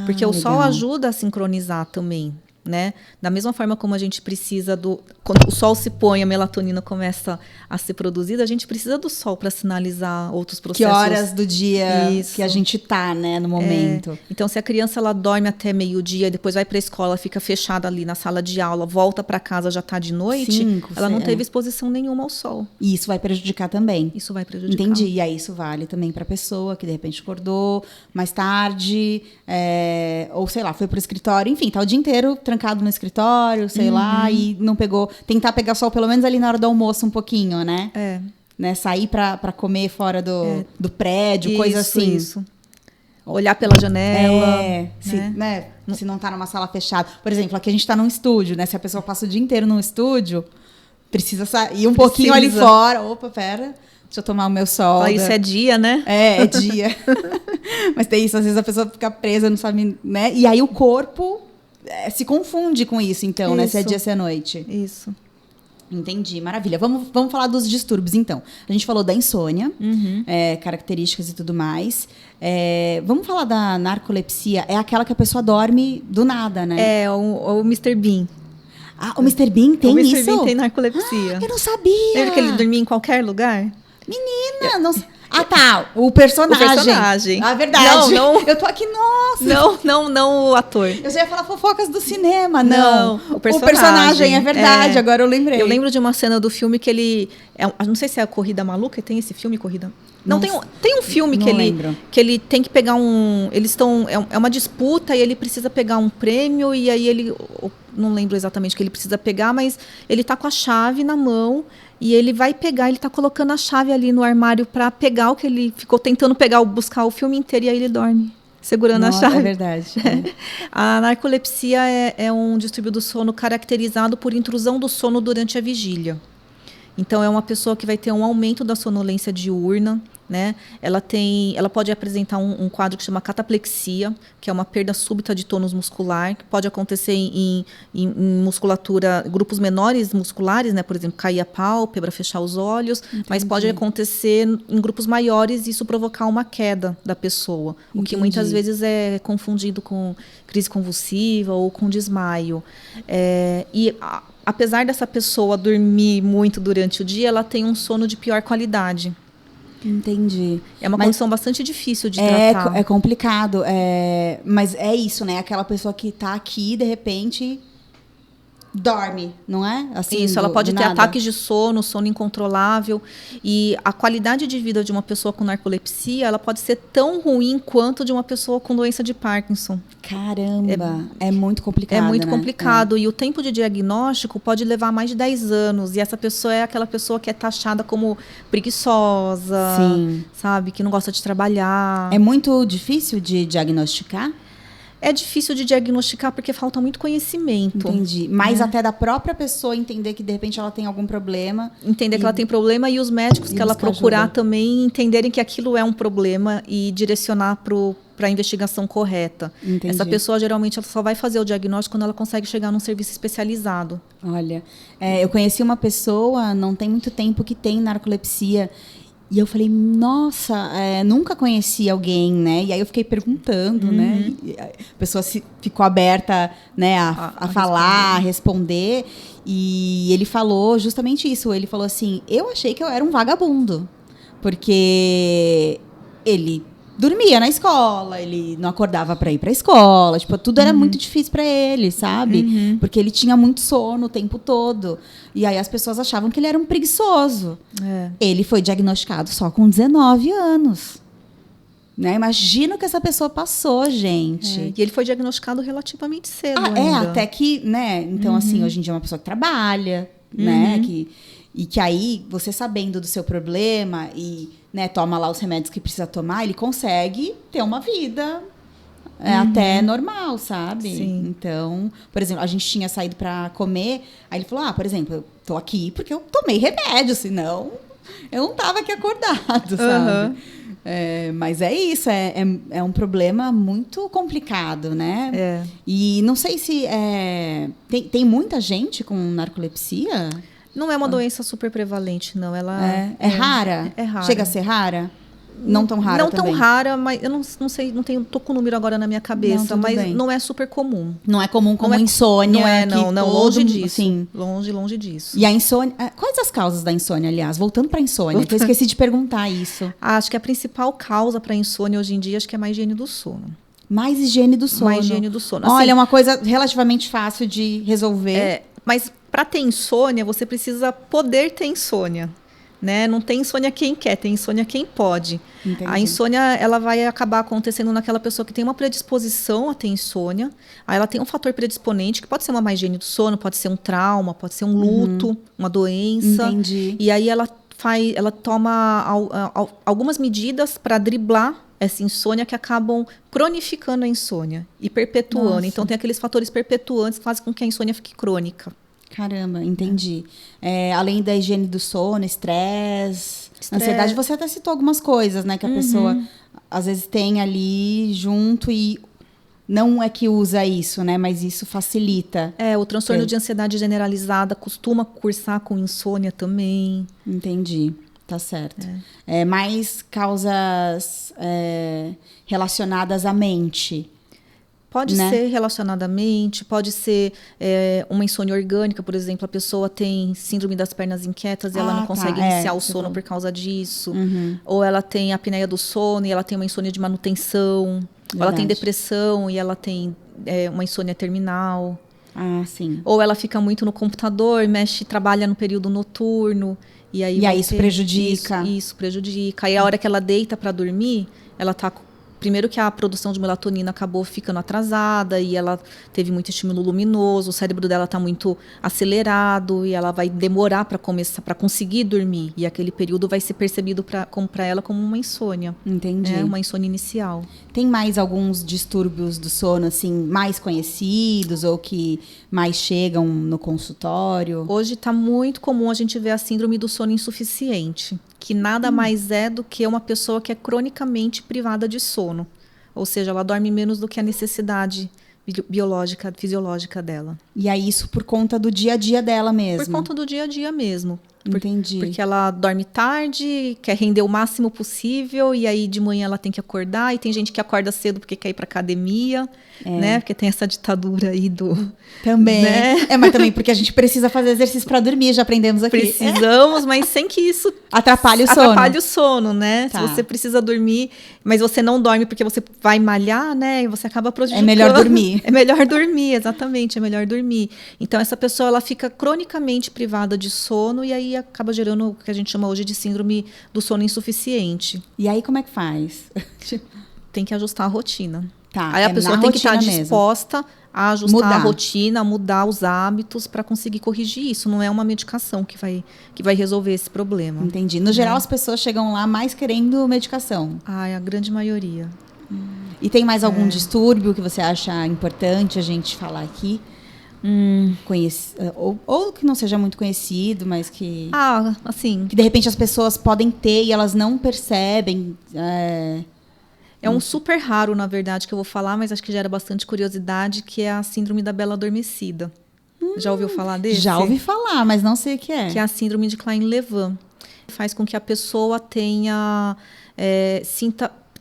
Porque o sol ajuda a sincronizar também. né? Da mesma forma como a gente precisa quando o sol se põe, a melatonina começa a ser produzida, a gente precisa do sol para sinalizar outros processos. Que horas do dia Isso. que a gente tá, né, no momento. Então, se a criança ela dorme até meio-dia, depois vai para a escola, fica fechada ali na sala de aula, volta para casa, já tá de noite, ela não teve exposição nenhuma ao sol. E isso vai prejudicar também. Isso vai prejudicar. Entendi. E aí isso vale também para a pessoa que de repente acordou mais tarde, ou sei lá, foi pro escritório, enfim, tá o dia inteiro trancado no escritório, sei lá, e não pegou. Tentar pegar sol pelo menos ali na hora do almoço um pouquinho, né? Né? Sair para comer fora do prédio, coisa assim. Isso. Olhar pela janela. Se não tá numa sala fechada. Por exemplo, aqui a gente tá num estúdio, né? Se a pessoa passa o dia inteiro num estúdio, precisa sair um pouquinho ali fora. Opa, pera. Deixa eu tomar o meu sol. Isso é dia, né? É dia. Mas tem isso, às vezes a pessoa fica presa, não sabe, né? E aí o corpo se confunde com isso, então, né? Se é dia, se é noite. Isso. Entendi, maravilha. Vamos falar dos distúrbios, então. A gente falou da insônia, características e tudo mais. Vamos falar da narcolepsia. É aquela que a pessoa dorme do nada, né? O Mr. Bean. Ah, o Mr. Bean tem isso? O Mr. Bean tem narcolepsia. Eu não sabia. Lembra que ele dormia em qualquer lugar? Menina, não... Ah, tá. O personagem. Ah, verdade. Não. Eu tô aqui, nossa. Não o ator. Eu já ia falar fofocas do cinema. Não. O personagem. É verdade, agora eu lembrei. Eu lembro de uma cena do filme que ele... não sei se é a Corrida Maluca, tem esse filme, Corrida... Não, tem um filme que ele tem que pegar eles estão... É uma disputa e ele precisa pegar um prêmio e aí ele... Não lembro exatamente o que ele precisa pegar, mas ele tá com a chave na mão e ele vai pegar, ele tá colocando a chave ali no armário para pegar o que ele ficou tentando buscar o filme inteiro e aí ele dorme, segurando a chave. É verdade. A narcolepsia é um distúrbio do sono caracterizado por intrusão do sono durante a vigília. Então, é uma pessoa que vai ter um aumento da sonolência diurna, né? Ela pode apresentar um quadro que chama cataplexia, que é uma perda súbita de tônus muscular, que pode acontecer em musculatura, grupos menores musculares, né? Por exemplo, cair a pálpebra, fechar os olhos, Entendi. Mas pode acontecer em grupos maiores e isso provocar uma queda da pessoa, o que muitas vezes é confundido com crise convulsiva ou com desmaio. Apesar dessa pessoa dormir muito durante o dia, ela tem um sono de pior qualidade. Entendi. É uma condição bastante difícil de tratar. É complicado. Mas é isso, né? Aquela pessoa que tá aqui, de repente, dorme, não é? Assim, isso, ela pode ter ataques de sono incontrolável. E a qualidade de vida de uma pessoa com narcolepsia, ela pode ser tão ruim quanto de uma pessoa com doença de Parkinson. Caramba, é muito complicado, É muito né? complicado. E o tempo de diagnóstico pode levar mais de 10 anos. E essa pessoa é aquela pessoa que é taxada como preguiçosa, Sim. Sabe? Que não gosta de trabalhar. É muito difícil de diagnosticar? É difícil de diagnosticar porque falta muito conhecimento. Entendi. Mas até da própria pessoa entender que, de repente, ela tem algum problema. Entender que ela tem problema e os médicos que ela procurar ajuda. Também entenderem que aquilo é um problema e direcionar para a investigação correta. Entendi. Essa pessoa, geralmente, ela só vai fazer o diagnóstico quando ela consegue chegar num serviço especializado. Olha, eu conheci uma pessoa, não tem muito tempo, que tem narcolepsia. E eu falei, nossa, nunca conheci alguém, né? E aí eu fiquei perguntando, né? E a pessoa ficou aberta, né, a falar, a responder. E ele falou justamente isso. Ele falou assim, eu achei que eu era um vagabundo. Porque ele dormia na escola, ele não acordava para ir para a escola, tipo, tudo era muito difícil para ele, sabe? Porque ele tinha muito sono o tempo todo. E aí as pessoas achavam que ele era um preguiçoso. Ele foi diagnosticado só com 19 anos. Né? Imagina o que essa pessoa passou, gente. E ele foi diagnosticado relativamente cedo ainda. Até que, né? Então, assim, hoje em dia é uma pessoa que trabalha, né? E que aí, você sabendo do seu problema e, né, toma lá os remédios que precisa tomar, ele consegue ter uma vida até normal, sabe? Sim. Então, por exemplo, a gente tinha saído para comer, aí ele falou, por exemplo, eu tô aqui porque eu tomei remédio, senão eu não tava aqui acordado, sabe? Mas é isso, é um problema muito complicado, né? E não sei se... Tem muita gente com narcolepsia? Não é uma doença super prevalente, não. Ela é rara? É rara. Chega a ser rara? Não tão rara Não também. tão rara, mas eu não sei, tô com o número agora na minha cabeça, Não, mas bem. não é super comum. Não é comum como Não é, insônia. Não, longe disso. Sim. Longe disso. E a insônia... Quais as causas da insônia, aliás? Voltando para a insônia, que eu esqueci de perguntar isso. Acho que a principal causa para insônia hoje em dia, acho que é má higiene do sono. Mais higiene do sono. Mais higiene do sono. Olha, assim, é uma coisa relativamente fácil de resolver. Mas para ter insônia, você precisa poder ter insônia. Né? Não tem insônia quem quer, tem insônia quem pode. Entendi. A insônia, ela vai acabar acontecendo naquela pessoa que tem uma predisposição a ter insônia. Aí ela tem um fator predisponente, que pode ser uma má higiene do sono, pode ser um trauma, pode ser um luto, uma doença. Entendi. E aí ela toma algumas medidas para driblar essa insônia que acabam cronificando a insônia e perpetuando. Nossa. Então tem aqueles fatores perpetuantes que fazem com que a insônia fique crônica. Caramba, entendi. Além da higiene do sono, estresse, ansiedade, você até citou algumas coisas, né? Que a pessoa, às vezes, tem ali junto e não é que usa isso, né? Mas isso facilita. O transtorno de ansiedade generalizada costuma cursar com insônia também. Entendi, tá certo. Mais causas relacionadas à mente. Pode né? ser relacionada à mente, pode ser uma insônia orgânica, por exemplo, a pessoa tem síndrome das pernas inquietas e ela não consegue iniciar o sono por causa disso. Ou ela tem apneia do sono e ela tem uma insônia de manutenção. Ou ela tem depressão e ela tem uma insônia terminal. Ah, sim. Ou ela fica muito no computador, trabalha no período noturno. E aí isso prejudica. Isso prejudica. Aí a hora que ela deita para dormir, ela tá... Primeiro que a produção de melatonina acabou ficando atrasada e ela teve muito estímulo luminoso, o cérebro dela está muito acelerado e ela vai demorar para conseguir dormir. E aquele período vai ser percebido para ela como uma insônia. Entendi. Uma insônia inicial. Tem mais alguns distúrbios do sono, assim, mais conhecidos ou que mais chegam no consultório? Hoje está muito comum a gente ver a síndrome do sono insuficiente, que nada mais é do que uma pessoa que é cronicamente privada de sono. Ou seja, ela dorme menos do que a necessidade biológica, fisiológica dela. E aí isso por conta do dia a dia dela mesmo? Por conta do dia a dia mesmo. Entendi. Porque ela dorme tarde, quer render o máximo possível, e aí de manhã ela tem que acordar, e tem gente que acorda cedo porque quer ir pra academia, né? Porque tem essa ditadura aí do... Também. Né? Mas também porque a gente precisa fazer exercício para dormir, já aprendemos aqui. Precisamos, mas sem que isso... Atrapalhe o sono. Atrapalhe o sono, né? Tá. Se você precisa dormir, mas você não dorme porque você vai malhar, né? E você acaba prejudicando. É melhor dormir. É melhor dormir, exatamente, é melhor dormir. Então, essa pessoa, ela fica cronicamente privada de sono e aí acaba gerando o que a gente chama hoje de síndrome do sono insuficiente. E aí como é que faz? Tem que ajustar a rotina. Tá, aí a pessoa tem que estar disposta a ajustar a rotina, a mudar os hábitos para conseguir corrigir isso. Não é uma medicação que vai resolver esse problema. Entendi. No geral, as pessoas chegam lá mais querendo medicação. A grande maioria. E tem mais algum distúrbio que você acha importante a gente falar aqui? Ou que não seja muito conhecido, mas que... assim... Que de repente as pessoas podem ter e elas não percebem. É um super raro, na verdade, que eu vou falar, mas acho que gera bastante curiosidade, que é a síndrome da Bela Adormecida. Já ouviu falar desse? Já ouvi falar, mas não sei o que é. Que é a síndrome de Klein-Levin. Faz com que a pessoa tenha...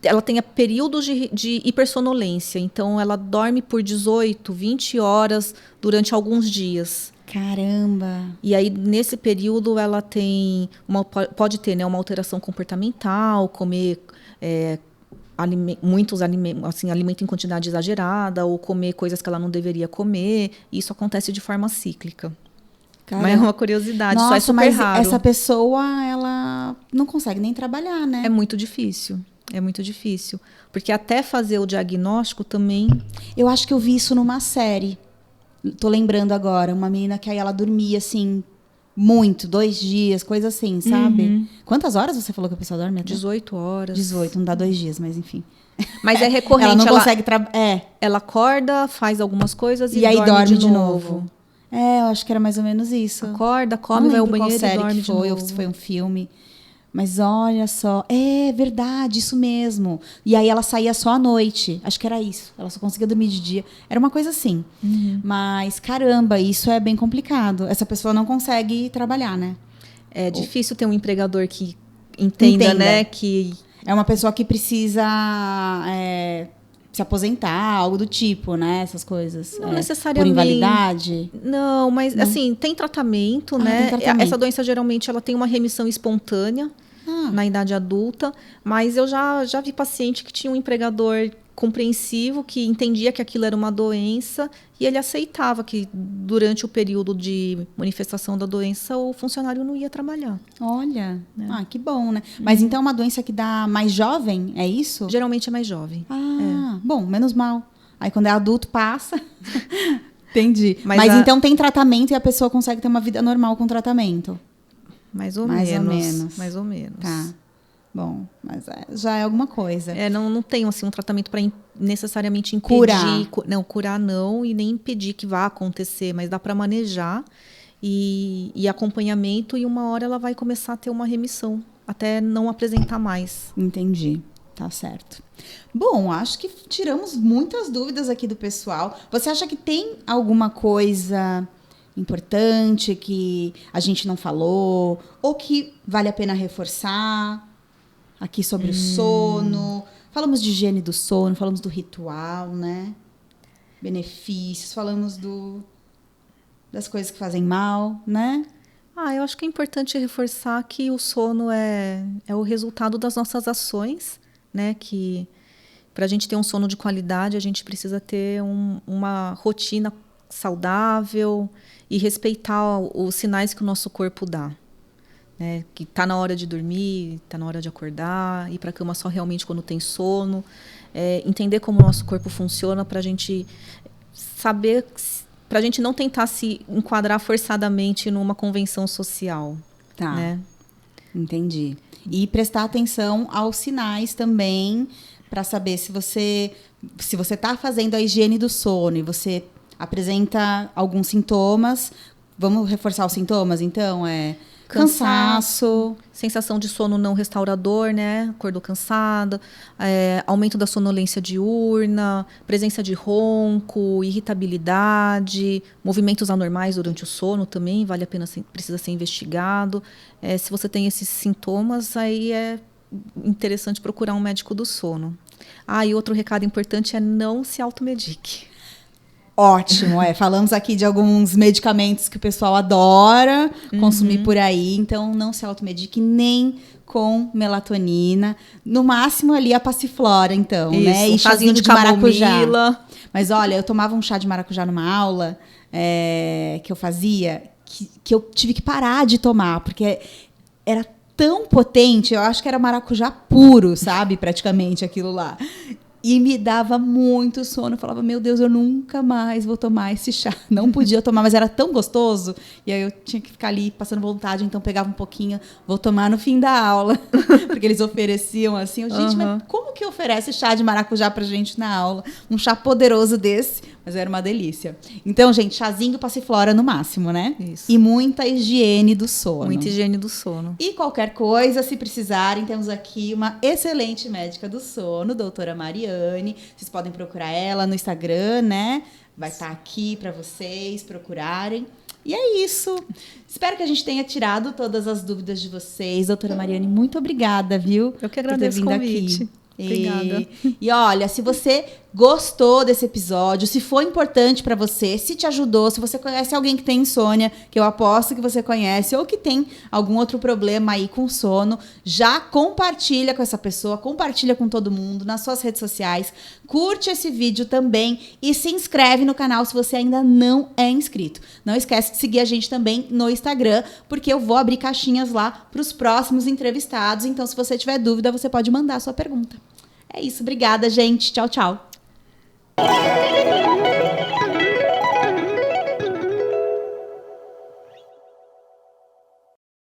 ela tenha períodos de hipersonolência. Então, ela dorme por 18, 20 horas durante alguns dias. Caramba! E aí, nesse período, ela pode ter, né, uma alteração comportamental, comer muitos alimentos, assim, alimento em quantidade exagerada, ou comer coisas que ela não deveria comer. E isso acontece de forma cíclica. Caramba. Mas é uma curiosidade, Nossa, só é super mas raro. Essa pessoa, ela não consegue nem trabalhar, né? É muito difícil. É muito difícil. Porque até fazer o diagnóstico também... Eu acho que eu vi isso numa série. Tô lembrando agora. Uma menina que aí ela dormia, assim, muito. 2 dias, coisa assim, sabe? Quantas horas você falou que a pessoa dorme? 18 horas. 18, não dá 2 dias, mas enfim. Mas é recorrente. Ela não consegue... Ela acorda, faz algumas coisas e aí dorme de novo. Eu acho que era mais ou menos isso. Acorda, come, vai ao banheiro e dorme de novo. Ou se foi um filme... Mas olha só, é verdade, isso mesmo. E aí ela saía só à noite. Acho que era isso. Ela só conseguia dormir de dia. Era uma coisa assim. Mas, caramba, isso é bem complicado. Essa pessoa não consegue trabalhar, né? É difícil ter um empregador que entenda, né? Que É uma pessoa que precisa se aposentar, algo do tipo, né? Essas coisas. Não necessariamente. Por invalidade? Não, mas assim, tem tratamento, né? Tem tratamento. Essa doença geralmente ela tem uma remissão espontânea na idade adulta, mas eu já vi paciente que tinha um empregador compreensivo, que entendia que aquilo era uma doença e ele aceitava que durante o período de manifestação da doença o funcionário não ia trabalhar. Olha, que bom, né? Mas então é uma doença que dá mais jovem, é isso? Geralmente é mais jovem. Bom, menos mal. Aí quando é adulto passa. Entendi. Mas então tem tratamento e a pessoa consegue ter uma vida normal com tratamento? Mais ou menos. Tá. Bom, mas já é alguma coisa. Não tem assim, um tratamento para necessariamente impedir. Curar não, e nem impedir que vá acontecer, mas dá para manejar e acompanhamento, e uma hora ela vai começar a ter uma remissão, até não apresentar mais. Entendi. Tá certo. Bom, acho que tiramos muitas dúvidas aqui do pessoal. Você acha que tem alguma coisa importante que a gente não falou, ou que vale a pena reforçar aqui sobre o sono? Falamos de higiene do sono, falamos do ritual, né? Benefícios, falamos das coisas que fazem mal, né? Eu acho que é importante reforçar que o sono é o resultado das nossas ações, né? Que para a gente ter um sono de qualidade, a gente precisa ter uma rotina saudável e respeitar os sinais que o nosso corpo dá. Né? Que está na hora de dormir, está na hora de acordar, ir para a cama só realmente quando tem sono. Entender como o nosso corpo funciona para a gente saber, para a gente não tentar se enquadrar forçadamente numa convenção social. Tá, né? Entendi. E prestar atenção aos sinais também, para saber se você está fazendo a higiene do sono e você apresenta alguns sintomas. Vamos reforçar os sintomas, então? Cansaço, sensação de sono não restaurador, né? Acordou cansada, aumento da sonolência diurna, presença de ronco, irritabilidade, movimentos anormais durante o sono também, precisa ser investigado. Se você tem esses sintomas, aí é interessante procurar um médico do sono. E outro recado importante é não se automedique. Ótimo, falamos aqui de alguns medicamentos que o pessoal adora consumir por aí, então não se automedique nem com melatonina, no máximo ali a passiflora, então, isso, né? E chazinho de maracujá. Mas olha, eu tomava um chá de maracujá numa aula que eu fazia, que eu tive que parar de tomar, porque era tão potente, eu acho que era maracujá puro, sabe? Praticamente aquilo lá. E me dava muito sono. Eu falava, meu Deus, eu nunca mais vou tomar esse chá. Não podia tomar, mas era tão gostoso. E aí eu tinha que ficar ali passando vontade, então pegava um pouquinho, vou tomar no fim da aula. Porque eles ofereciam assim. Gente, mas como que oferece chá de maracujá pra gente na aula? Um chá poderoso desse. Mas era uma delícia. Então, gente, chazinho passiflora no máximo, né? Isso. E muita higiene do sono. Muita higiene do sono. E qualquer coisa, se precisarem, temos aqui uma excelente médica do sono, doutora Mariane. Vocês podem procurar ela no Instagram, né? Vai estar aqui para vocês procurarem. E é isso. Espero que a gente tenha tirado todas as dúvidas de vocês. Doutora Mariane, muito obrigada, viu? Eu que agradeço o convite. Aqui. Obrigada. E olha, se você gostou desse episódio, se foi importante para você, se te ajudou, se você conhece alguém que tem insônia, que eu aposto que você conhece, ou que tem algum outro problema aí com sono, já compartilha com essa pessoa, compartilha com todo mundo nas suas redes sociais, curte esse vídeo também e se inscreve no canal se você ainda não é inscrito. Não esquece de seguir a gente também no Instagram, porque eu vou abrir caixinhas lá para os próximos entrevistados, então se você tiver dúvida, você pode mandar a sua pergunta. É isso, obrigada, gente. Tchau, tchau.